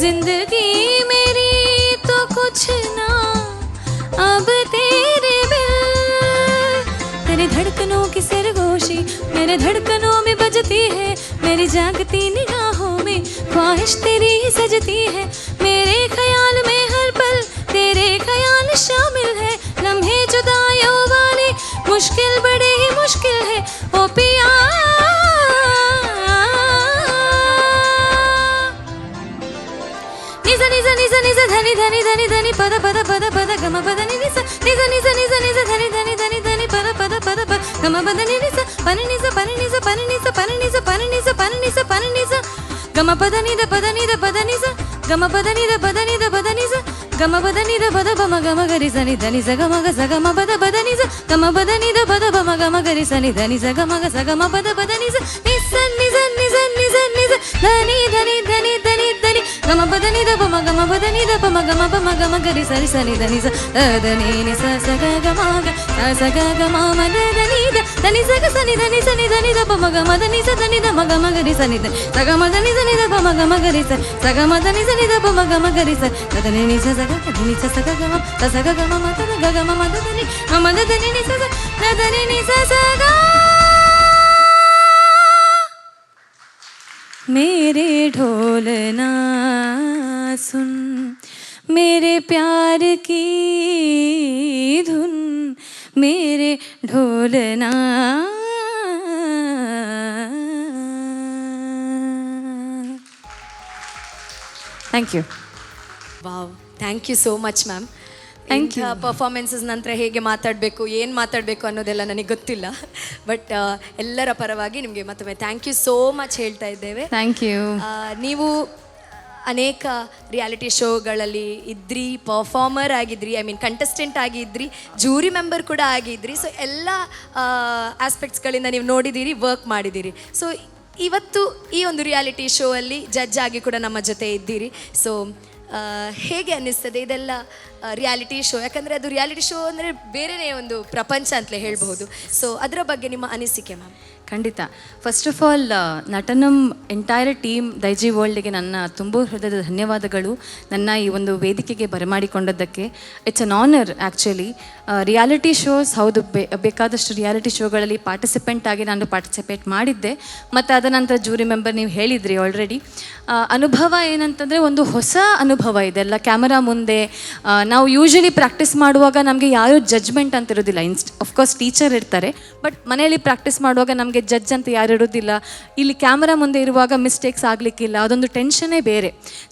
जिंदगी मेरी तो कुछ ना अब तेरे बिन. धड़कनों की सरगोशी मेरे धड़कनों में बजती है, मेरी जागती निगाहों में ख्वाहिश तेरी ही सजती है। मेरे ख्याल में हर पल तेरे ख्याल शामिल है, लम्हे जुदाइयों वाले मुश्किल बड़े ही मुश्किल है। ओ पिया निज निज निज निज धनी धनी धनी धनी पद पद पद पद गम पद नि निज निज निज निज निज धनी धनी धनी धनी पद पद पद पद गम पद नि निज पनि निज पनि निज पनि निज पनि निज पनि निज पनि निज पनि निज गम पद नि द पद नि द पद निज गम पद नि द पद नि द पद निज गम पद नि द पद बम गम गरि सनि धनि स गम ग स गम पद पद निज गम पद नि द पद बम गम गरि सनि धनि स गम ग स गम पद पद निज निज निज निज निज निज धनि धनि धनि धनि धनि गम पद नि द बम गम पद नि द बम गम गरि सरि सनि धनि स धनि नि स स ग ग म ग स ग ग म म द धनि द धनि स ग सनि धनि द बम ग म धनि स धनि द म गम गरि सनि द स ग म धनि सनि द बम गम गरि स स ग म धनि सनि द बम गम गरि स धनि नि स स ग धनि स स ग ग म स स ग ग म म द ग ग म म द धनि म म द धनि नि स स द धनि नि स स ग। मेरे ढोलना सुन मेरे प्यार की धुन, मेरे ढोलना thank you. Wow, thank you so much ma'am. Thank you. Performances ನಂತರ ಹೇಗೆ ಮಾತಾಡಬೇಕು, ಏನು ಮಾತಾಡಬೇಕು ಅನ್ನೋದೆಲ್ಲ ನನಗೆ ಗೊತ್ತಿಲ್ಲ, ಬಟ್ ಎಲ್ಲರ ಪರವಾಗಿ ನಿಮಗೆ ಮತ್ತೊಮ್ಮೆ ಥ್ಯಾಂಕ್ ಯು ಸೋ ಮಚ್ ಹೇಳ್ತಾ ಇದ್ದೇವೆ. Thank you. ನೀವು ಅನೇಕ ರಿಯಾಲಿಟಿ ಶೋಗಳಲ್ಲಿ ಇದ್ರಿ, ಪರ್ಫಾರ್ಮರ್ ಆಗಿದ್ರಿ, ಐ ಮೀನ್ ಕಂಟೆಸ್ಟೆಂಟ್ ಆಗಿದ್ರಿ, ಜೂರಿ ಮೆಂಬರ್ ಕೂಡ ಆಗಿದ್ರಿ. ಸೊ ಎಲ್ಲ ಆಸ್ಪೆಕ್ಟ್ಸ್ಗಳಿಂದ ನೀವು ನೋಡಿದ್ದೀರಿ, ವರ್ಕ್ ಮಾಡಿದ್ದೀರಿ. ಸೊ ಇವತ್ತು ಈ ಒಂದು ರಿಯಾಲಿಟಿ ಶೋ ಅಲ್ಲಿ ಜಡ್ಜ್ ಆಗಿ ಕೂಡ ನಮ್ಮ ಜೊತೆ ಇದ್ದೀರಿ. ಸೊ ಹೇಗೆ ಅನ್ನಿಸ್ತದೆ ಇದೆಲ್ಲ ರಿಯಾಲಿಟಿ ಶೋ? ಯಾಕಂದರೆ ಅದು ರಿಯಾಲಿಟಿ ಶೋ ಅಂದರೆ ಬೇರೆಯೇ ಒಂದು ಪ್ರಪಂಚ ಅಂತಲೇ ಹೇಳ್ಬಹುದು. ಸೊ ಅದರ ಬಗ್ಗೆ ನಿಮ್ಮ ಅನಿಸಿಕೆ ಮ್ಯಾಮ್? ಖಂಡಿತ. First of all Natanam entire team ದೈಜಿ ವರ್ಲ್ಡ್ಗೆ ನನ್ನ ತುಂಬ ಹೃದಯದ ಧನ್ಯವಾದಗಳು, ನನ್ನ ಈ ಒಂದು ವೇದಿಕೆಗೆ ಬರಮಾಡಿಕೊಂಡದ್ದಕ್ಕೆ. It's an honour actually. Reality shows ಹೌದು, ಬೇಕಾದಷ್ಟು ರಿಯಾಲಿಟಿ ಶೋಗಳಲ್ಲಿ ಪಾರ್ಟಿಸಿಪೆಂಟ್ ಆಗಿ ನಾನು ಪಾರ್ಟಿಸಿಪೇಟ್ ಮಾಡಿದ್ದೆ, ಮತ್ತು ಅದರ ನಂತರ ಜೂರಿ ಮೆಂಬರ್ ನೀವು ಹೇಳಿದ್ರಿ ಆಲ್ರೆಡಿ. ಅನುಭವ ಏನಂತಂದರೆ ಒಂದು ಹೊಸ ಅನುಭವ ಇದೆಲ್ಲ. ಕ್ಯಾಮರಾ ಮುಂದೆ ನಾವು ಯೂಶ್ವಲಿ ಪ್ರಾಕ್ಟೀಸ್ ಮಾಡುವಾಗ ನಮಗೆ ಯಾರೂ ಜಡ್ಜ್ಮೆಂಟ್ ಅಂತ ಇರೋದಿಲ್ಲ. ಅಫ್ಕೋರ್ಸ್ ಟೀಚರ್ ಇರ್ತಾರೆ, ಬಟ್ ಮನೆಯಲ್ಲಿ ಪ್ರಾಕ್ಟೀಸ್ ಮಾಡುವಾಗ ನಮಗೆ ಜಡ್ಜ್ ಅಂತ ಯಾರು ಇರೋದಿಲ್ಲ. ಇಲ್ಲಿ ಕ್ಯಾಮರಾ ಮುಂದೆ ಇರುವಾಗ ಮಿಸ್ಟೇಕ್ಸ್ ಆಗಲಿಕ್ಕಿಲ್ಲ, ಅದೊಂದು ಟೆನ್ಷನ್ನೇ ಬೇರೆ.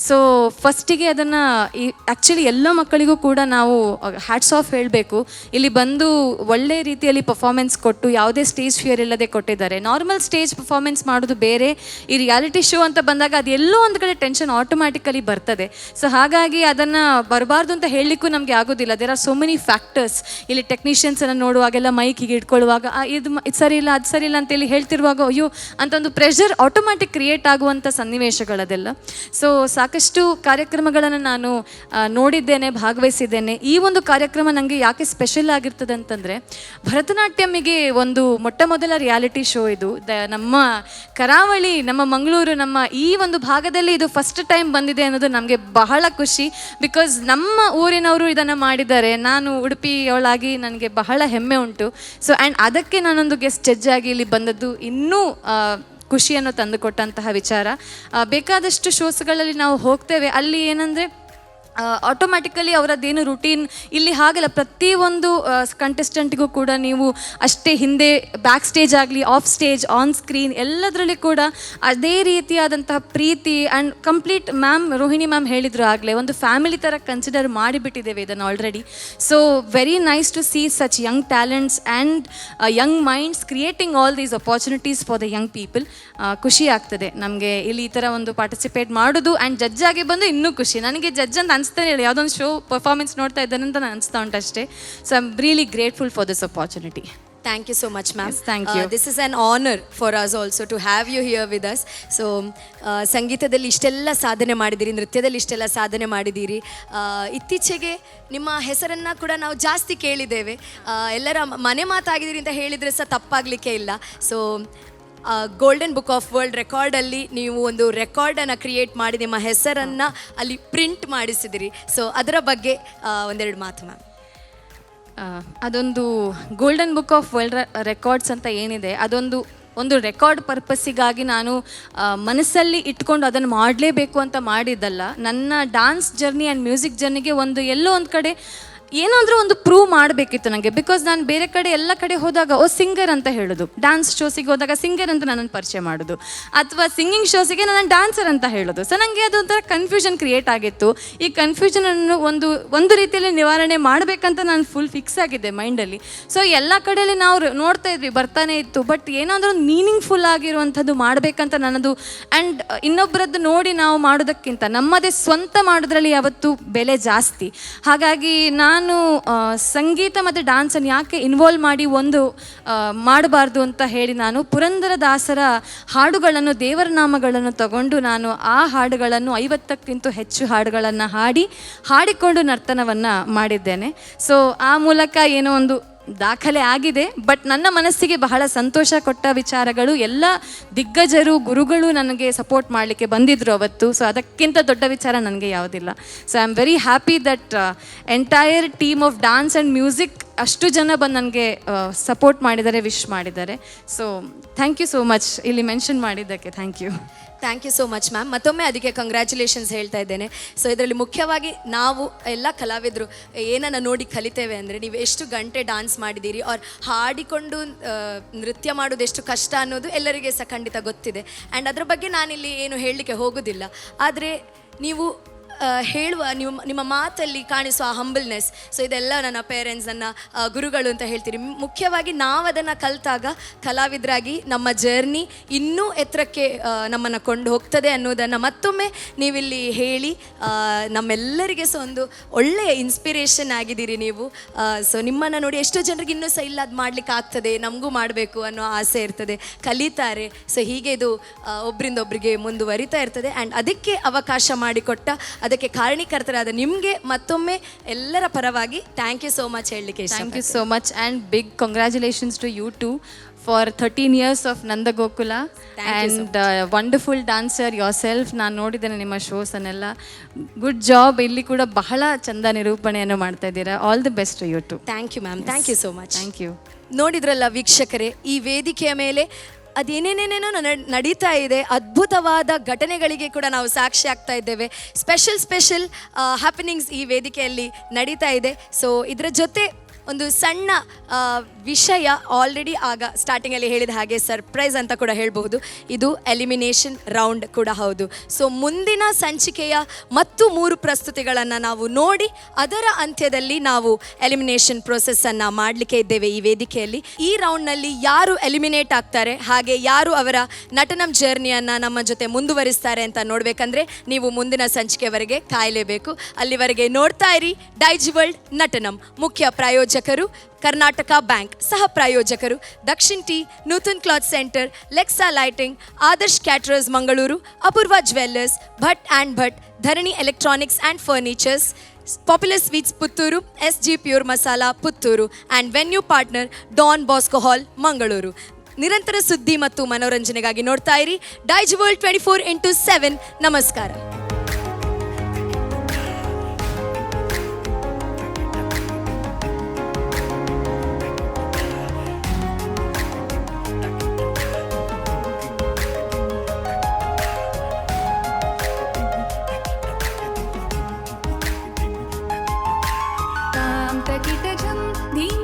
ಸೊ ಫಸ್ಟಿಗೆ ಅದನ್ನು ಆ್ಯಕ್ಚುಲಿ ಎಲ್ಲ ಮಕ್ಕಳಿಗೂ ಕೂಡ ನಾವು ಹ್ಯಾಟ್ಸ್ ಆಫ್ ಹೇಳಬೇಕು. ಇಲ್ಲಿ ಬಂದು ಒಳ್ಳೆ ರೀತಿಯಲ್ಲಿ ಪರ್ಫಾರ್ಮೆನ್ಸ್ ಕೊಟ್ಟು ಯಾವುದೇ ಸ್ಟೇಜ್ ಫಿಯರ್ ಇಲ್ಲದೆ ಕೊಟ್ಟಿದ್ದಾರೆ. ನಾರ್ಮಲ್ ಸ್ಟೇಜ್ ಪರ್ಫಾರ್ಮೆನ್ಸ್ ಮಾಡೋದು ಬೇರೆ, ಈ ರಿಯಾಲಿಟಿ ಶೋ ಅಂತ ಬಂದಾಗ ಅದು ಎಲ್ಲೋ ಒಂದು ಕಡೆ ಟೆನ್ಷನ್ ಆಟೋಮ್ಯಾಟಿಕಲಿ ಬರ್ತದೆ. ಸೊ ಹಾಗಾಗಿ ಅದನ್ನು ಬರಬಾರ್ದು ಅಂತ ಹೇಳಲಿಕ್ಕೂ ನಮಗೆ ಆಗೋದಿಲ್ಲ. There are so many factors. ಇಲ್ಲಿ ಟೆಕ್ನಿಷಿಯನ್ಸನ್ನು ನೋಡುವಾಗೆಲ್ಲ ಮೈಕಿಗೆ ಇಟ್ಕೊಳ್ಳುವಾಗ ಇದು ಸರಿ ಇಲ್ಲ, ಅದು ಸರಿ ಇಲ್ಲ ಅಂತೇಳಿ ಹೇಳ್ತಿರುವಾಗ ಅಯ್ಯೋ ಅಂತ ಒಂದು ಪ್ರೆಷರ್ ಆಟೋಮ್ಯಾಟಿಕ್ ಕ್ರಿಯೇಟ್ ಆಗುವಂಥ ಸನ್ನಿವೇಶಗಳದೆಲ್ಲ. ಸೊ ಸಾಕಷ್ಟು ಕಾರ್ಯಕ್ರಮಗಳನ್ನು ನಾನು ನೋಡಿದ್ದೇನೆ, ಭಾಗವಹಿಸಿದ್ದೇನೆ. ಈ ಒಂದು ಕಾರ್ಯಕ್ರಮ ನನಗೆ ಯಾಕೆ ಸ್ಪೆಷಲ್ ಆಗಿರ್ತದೆ ಅಂತಂದರೆ, ಭರತನಾಟ್ಯಮಿಗೆ ಒಂದು ಮೊಟ್ಟ ಮೊದಲ ರಿಯಾಲಿಟಿ ಶೋ ಇದು. ನಮ್ಮ ಕರಾವಳಿ, ನಮ್ಮ ಮಂಗಳೂರು, ನಮ್ಮ ಈ ಒಂದು ಭಾಗದಲ್ಲಿ ಇದು ಫಸ್ಟ್ ಟೈಮ್ ಬಂದಿದೆ ಅನ್ನೋದು ನಮಗೆ ಬಹಳ ಖುಷಿ. ಬಿಕಾಸ್ ನಮ್ಮ ಊರಿನವರು ಇದನ್ನು ಮಾಡಿದ್ದಾರೆ. ನಾನು ಉಡುಪಿಯವಳಾಗಿ ನನಗೆ ಬಹಳ ಹೆಮ್ಮೆ ಉಂಟು. ಸೊ ಆ್ಯಂಡ್ ಅದಕ್ಕೆ ನಾನೊಂದು ಗೆಸ್ಟ್ ಜಡ್ಜ್ ಆಗಿ ಇಲ್ಲಿ ಬಂದದ್ದು ಇನ್ನೂ ಖುಷಿಯನ್ನು ತಂದುಕೊಟ್ಟಂತಹ ವಿಚಾರ. ಬೇಕಾದಷ್ಟು ಶೋಸ್ಗಳಲ್ಲಿ ನಾವು ಹೋಗ್ತೇವೆ, ಅಲ್ಲಿ ಏನಂದರೆ ಆಟೋಮ್ಯಾಟಿಕಲಿ ಅವರದ್ದೇನು ರುಟೀನ್ ಇಲ್ಲಿ ಹಾಗಲ್ಲ. ಪ್ರತಿಯೊಂದು ಕಂಟೆಸ್ಟೆಂಟ್ಗೂ ಕೂಡ ನೀವು ಅಷ್ಟೇ ಹಿಂದೆ ಬ್ಯಾಕ್ ಸ್ಟೇಜ್ ಆಗಲಿ, ಆಫ್ ಸ್ಟೇಜ್, ಆನ್ ಸ್ಕ್ರೀನ್ ಎಲ್ಲದರಲ್ಲಿ ಕೂಡ ಅದೇ ರೀತಿಯಾದಂತಹ ಪ್ರೀತಿ ಆ್ಯಂಡ್ ಕಂಪ್ಲೀಟ್. ರೋಹಿಣಿ ಮ್ಯಾಮ್ ಹೇಳಿದರು ಆಗಲೇ, ಒಂದು ಫ್ಯಾಮಿಲಿ ಥರ ಕನ್ಸಿಡರ್ ಮಾಡಿಬಿಟ್ಟಿದ್ದೇವೆ ಇದನ್ನು already. So very nice to see such young talents and young minds creating all these opportunities for the young people. ಖುಷಿ ಆಗ್ತದೆ ನಮಗೆ ಇಲ್ಲಿ ಈ ಥರ ಒಂದು ಪಾರ್ಟಿಸಿಪೇಟ್ ಮಾಡೋದು. ಆ್ಯಂಡ್ ಜಡ್ಜ್ ಆಗಿ ಬಂದು ಇನ್ನೂ ಖುಷಿ ನನಗೆ. ಜಡ್ಜ್ ಅಂತ ಅನಿಸ್ತಾನೆ ಹೇಳಿ, ಯಾವುದೊಂದು ಶೋ ಪರ್ಫಾರ್ಮೆನ್ಸ್ ನೋಡ್ತಾ ಇದ್ದಾನೆ ಅಂತ ನಾನು ಅನಿಸ್ತಾ ಉಂಟು ಅಷ್ಟೇ. So I am really grateful for this opportunity. Thank you so much, ma'am. Yes, thank you. This is an honor for us also to have you here with us. So, ಸಂಗೀತದಲ್ಲಿ ಇಷ್ಟೆಲ್ಲ ಸಾಧನೆ ಮಾಡಿದ್ದೀರಿ, ನೃತ್ಯದಲ್ಲಿ ಇಷ್ಟೆಲ್ಲ ಸಾಧನೆ ಮಾಡಿದ್ದೀರಿ. ಇತ್ತೀಚೆಗೆ ನಿಮ್ಮ ಹೆಸರನ್ನು ಕೂಡ ನಾವು ಜಾಸ್ತಿ ಕೇಳಿದ್ದೇವೆ. ಎಲ್ಲರ ಮನೆ ಮಾತಾಗಿದ್ದೀರಿ ಅಂತ ಹೇಳಿದರೆ ಸಹ ತಪ್ಪಾಗಲಿಕ್ಕೆ ಇಲ್ಲ. So golden book of world ರೆಕಾರ್ಡಲ್ಲಿ ನೀವು ಒಂದು ರೆಕಾರ್ಡನ್ನು ಕ್ರಿಯೇಟ್ ಮಾಡಿ ನಿಮ್ಮ ಹೆಸರನ್ನು ಅಲ್ಲಿ ಪ್ರಿಂಟ್ ಮಾಡಿಸಿದಿರಿ. ಸೊ ಅದರ ಬಗ್ಗೆ ಒಂದೆರಡು ಮಾತು ಮ್ಯಾಮ್. ಅದೊಂದು golden book of world records ಅಂತ ಏನಿದೆ, ಒಂದು ರೆಕಾರ್ಡ್ ಪರ್ಪಸ್ಸಿಗಾಗಿ ನಾನು ಮನಸ್ಸಲ್ಲಿ ಇಟ್ಕೊಂಡು ಅದನ್ನು ಮಾಡಲೇಬೇಕು ಅಂತ ಮಾಡಿದ್ದಲ್ಲ. ನನ್ನ ಡಾನ್ಸ್ ಜರ್ನಿ ಆ್ಯಂಡ್ ಮ್ಯೂಸಿಕ್ ಜರ್ನಿಗೆ ಎಲ್ಲೋ ಒಂದು ಕಡೆ ಏನಾದರೂ ಒಂದು ಪ್ರೂವ್ ಮಾಡಬೇಕಿತ್ತು ನನಗೆ. ಬಿಕಾಸ್ ನಾನು ಬೇರೆ ಕಡೆ ಎಲ್ಲ ಕಡೆ ಹೋದಾಗ ಸಿಂಗರ್ ಅಂತ ಹೇಳೋದು, ಡ್ಯಾನ್ಸ್ ಶೋಸಿಗೆ ಹೋದಾಗ ಸಿಂಗರ್ ಅಂತ ನನ್ನನ್ನು ಪರಿಚಯ ಮಾಡೋದು, ಅಥವಾ ಸಿಂಗಿಂಗ್ ಶೋಸಿಗೆ ನಾನು ಡ್ಯಾನ್ಸರ್ ಅಂತ ಹೇಳೋದು. ಸೊ ನನಗೆ ಅದೊಂಥರ ಕನ್ಫ್ಯೂಷನ್ ಕ್ರಿಯೇಟ್ ಆಗಿತ್ತು. ಈ ಕನ್ಫ್ಯೂಷನನ್ನು ಒಂದು ರೀತಿಯಲ್ಲಿ ನಿವಾರಣೆ ಮಾಡಬೇಕಂತ ನಾನು ಫುಲ್ ಫಿಕ್ಸ್ ಆಗಿದ್ದೆ ಮೈಂಡಲ್ಲಿ. ಸೊ ಎಲ್ಲ ಕಡೆಯಲ್ಲಿ ನಾವು ನೋಡ್ತಾ ಇದ್ವಿ, ಬರ್ತಾನೆ ಇತ್ತು. ಬಟ್ ಏನಾದರೂ ಒಂದು ಮೀನಿಂಗ್ಫುಲ್ ಆಗಿರುವಂಥದ್ದು ಮಾಡಬೇಕಂತ ನನ್ನದು. ಆ್ಯಂಡ್ ಇನ್ನೊಬ್ಬರದ್ದು ನೋಡಿ ನಾವು ಮಾಡೋದಕ್ಕಿಂತ ನಮ್ಮದೇ ಸ್ವಂತ ಮಾಡೋದ್ರಲ್ಲಿ ಯಾವತ್ತೂ ಬೆಲೆ ಜಾಸ್ತಿ. ಹಾಗಾಗಿ ನಾನು ಸಂಗೀತ ಮತ್ತು ಡ್ಯಾನ್ಸನ್ನು ಯಾಕೆ ಇನ್ವಾಲ್ವ್ ಮಾಡಿ ಮಾಡಬಾರ್ದು ಅಂತ ಹೇಳಿ ನಾನು ಪುರಂದರದಾಸರ ಹಾಡುಗಳನ್ನು, ದೇವರ ನಾಮಗಳನ್ನು ತಗೊಂಡು ನಾನು ಆ ಹಾಡುಗಳನ್ನು 50ಕ್ಕಿಂತ ಹೆಚ್ಚು ಹಾಡುಗಳನ್ನು ಹಾಡಿಕೊಂಡು ನರ್ತನವನ್ನು ಮಾಡಿದ್ದೇನೆ. ಸೊ ಆ ಮೂಲಕ ಏನೋ ಒಂದು ದಾಖಲೆ ಆಗಿದೆ. ಬಟ್ ನನ್ನ ಮನಸ್ಸಿಗೆ ಬಹಳ ಸಂತೋಷ ಕೊಟ್ಟ ವಿಚಾರಗಳು, ಎಲ್ಲ ದಿಗ್ಗಜರು, ಗುರುಗಳು ನನಗೆ ಸಪೋರ್ಟ್ ಮಾಡಲಿಕ್ಕೆ ಬಂದಿದ್ದರು ಅವತ್ತು. ಸೊ ಅದಕ್ಕಿಂತ ದೊಡ್ಡ ವಿಚಾರ ನನಗೆ ಯಾವುದಿಲ್ಲ. So I am very happy that entire team of dance and music ಅಷ್ಟು ಜನ ಬಂದು ನನಗೆ ಸಪೋರ್ಟ್ ಮಾಡಿದ್ದಾರೆ, ವಿಶ್ ಮಾಡಿದ್ದಾರೆ. So thank you so much ಇಲ್ಲಿ ಮೆನ್ಷನ್ ಮಾಡಿದ್ದಕ್ಕೆ. Thank you so much ma'am. ಮತ್ತೊಮ್ಮೆ ಅದಕ್ಕೆ ಕಂಗ್ರ್ಯಾಚುಲೇಷನ್ಸ್ ಹೇಳ್ತಾ ಇದ್ದೇನೆ. ಸೊ ಇದರಲ್ಲಿ ಮುಖ್ಯವಾಗಿ ನಾವು ಎಲ್ಲ ಕಲಾವಿದರು ಏನನ್ನು ನೋಡಿ ಕಲಿತೇವೆ ಅಂದರೆ, ನೀವು ಎಷ್ಟು ಗಂಟೆ ಡಾನ್ಸ್ ಮಾಡಿದ್ದೀರಿ, ಅವ್ರು ಹಾಡಿಕೊಂಡು ನೃತ್ಯ ಮಾಡೋದು ಎಷ್ಟು ಕಷ್ಟ ಅನ್ನೋದು ಎಲ್ಲರಿಗೆ ಸಹ ಖಂಡಿತ ಗೊತ್ತಿದೆ. ಆ್ಯಂಡ್ ಅದ್ರ ಬಗ್ಗೆ ನಾನಿಲ್ಲಿ ಏನು ಹೇಳಲಿಕ್ಕೆ ಹೋಗೋದಿಲ್ಲ. ಆದರೆ ನೀವು ಹೇಳುವ ನಿಮ್ಮ ಮಾತಲ್ಲಿ ಕಾಣಿಸುವ ಹಂಬಲ್ನೆಸ್, ಸೊ ಇದೆಲ್ಲ ನನ್ನ ಪೇರೆಂಟ್ಸ್, ನನ್ನ ಗುರುಗಳು ಅಂತ ಹೇಳ್ತೀರಿ. ಮುಖ್ಯವಾಗಿ ನಾವು ಅದನ್ನು ಕಲಿತಾಗ ಕಲಾವಿದರಾಗಿ ನಮ್ಮ ಜರ್ನಿ ಇನ್ನೂ ಎತ್ತರಕ್ಕೆ ನಮ್ಮನ್ನು ಕೊಂಡು ಹೋಗ್ತದೆ ಅನ್ನೋದನ್ನು ಮತ್ತೊಮ್ಮೆ ನೀವಿಲ್ಲಿ ಹೇಳಿ ನಮ್ಮೆಲ್ಲರಿಗೆ ಸಹ ಒಂದು ಒಳ್ಳೆಯ ಇನ್ಸ್ಪಿರೇಷನ್ ಆಗಿದ್ದೀರಿ ನೀವು. ಸೊ ನಿಮ್ಮನ್ನು ನೋಡಿ ಎಷ್ಟೋ ಜನರಿಗೆ ಇನ್ನೂ ಸಹ ಇಲ್ಲ, ಅದು ಮಾಡಲಿಕ್ಕೆ ಆಗ್ತದೆ, ನಮಗೂ ಮಾಡಬೇಕು ಅನ್ನೋ ಆಸೆ ಇರ್ತದೆ, ಕಲಿತಾರೆ. ಸೊ ಹೀಗೆ ಇದು ಒಬ್ಬರಿಂದ ಒಬ್ಬರಿಗೆ ಮುಂದುವರಿತಾ ಇರ್ತದೆ. ಆ್ಯಂಡ್ ಅದಕ್ಕೆ ಅವಕಾಶ ಮಾಡಿಕೊಟ್ಟ, ಅದಕ್ಕೆ ಕಾರಣೀಕರ್ತರಾದ ನಿಮಗೆ ಮತ್ತೊಮ್ಮೆ ಎಲ್ಲರ ಪರವಾಗಿ ಥ್ಯಾಂಕ್ ಯು ಸೋ ಮಚ್ ಹೇಳಲಿಕ್ಕೆ. Thank you so much and big congratulations to you too for 13 years of Nandagokula and wonderful dancer yourself. ನಾನು ನೋಡಿದ್ದೇನೆ ನಿಮ್ಮ ಶೋಸನ್ನೆಲ್ಲ. Good job. ಇಲ್ಲಿ ಕೂಡ ಬಹಳ ಚಂದ ನಿರೂಪಣೆಯನ್ನು ಮಾಡ್ತಾ ಇದ್ದೀರಾ. All the best to you too. Thank you ma'am. Thank you so much. Thank you. ನೋಡಿದ್ರಲ್ಲ ವೀಕ್ಷಕರೇ, ಈ ವೇದಿಕೆಯ ಮೇಲೆ ಅದೇನೇನೇನೇನೋ ನಡೀತಾ ಇದೆ, ಅದ್ಭುತವಾದ ಘಟನೆಗಳಿಗೆ ಕೂಡ ನಾವು ಸಾಕ್ಷಿ ಆಗ್ತಾ ಇದ್ದೇವೆ. ಸ್ಪೆಷಲ್ ಹ್ಯಾಪನಿಂಗ್ಸ್ ಈ ವೇದಿಕೆಯಲ್ಲಿ ನಡೀತಾ ಇದೆ. ಸೊ ಇದರ ಜೊತೆ ಒಂದು ಸಣ್ಣ ವಿಷಯ ಆಲ್ರೆಡಿ ಆಗ ಸ್ಟಾರ್ಟಿಂಗಲ್ಲಿ ಹೇಳಿದ ಹಾಗೆ ಸರ್ಪ್ರೈಸ್ ಅಂತ ಕೂಡ ಹೇಳಬಹುದು. ಇದು ಎಲಿಮಿನೇಷನ್ ರೌಂಡ್ ಕೂಡ ಹೌದು. ಸೊ ಮುಂದಿನ ಸಂಚಿಕೆಯ ಮತ್ತು 3 ಪ್ರಸ್ತುತಿಗಳನ್ನು ನಾವು ನೋಡಿ ಅದರ ಅಂತ್ಯದಲ್ಲಿ ನಾವು ಎಲಿಮಿನೇಷನ್ ಪ್ರೊಸೆಸ್ಸನ್ನು ಮಾಡಲಿಕ್ಕೆ ಇದ್ದೇವೆ ಈ ವೇದಿಕೆಯಲ್ಲಿ. ಈ ರೌಂಡ್ನಲ್ಲಿ ಯಾರು ಎಲಿಮಿನೇಟ್ ಆಗ್ತಾರೆ, ಹಾಗೆ ಯಾರು ಅವರ ನಟನಂ ಜರ್ನಿಯನ್ನು ನಮ್ಮ ಜೊತೆ ಮುಂದುವರಿಸ್ತಾರೆ ಅಂತ ನೋಡಬೇಕಂದ್ರೆ ನೀವು ಮುಂದಿನ ಸಂಚಿಕೆವರೆಗೆ ಕಾಯಲೇಬೇಕು. ಅಲ್ಲಿವರೆಗೆ ನೋಡ್ತಾ ಇರಿ ಡೈಜ್ ವರ್ಲ್ಡ್ ನಟನಂ. ಮುಖ್ಯ ಪ್ರಾಯೋಜಕರು ಕರ್ನಾಟಕ ಬ್ಯಾಂಕ್, ಸಹ ಪ್ರಾಯೋಜಕರು Dakshin tea, Nutan cloth centre, Lexa lighting, Adarsh caterers Mangaluru, Apoorva jewellers, Bhat and Bhat, Dharani electronics and furnitures, popular sweets Puttur, SG pure masala Puttur and venue partner Don Bosco hall Mangaluru. ನಿರಂತರ ಸುದ್ದಿ ಮತ್ತು ಮನೋರಂಜನೆಗಾಗಿ ನೋಡ್ತಾ ಇರಿ ಡೈಜ್ ವರ್ಲ್ಡ್ 24/7. ನಮಸ್ಕಾರ. ताम तकिट झम धीम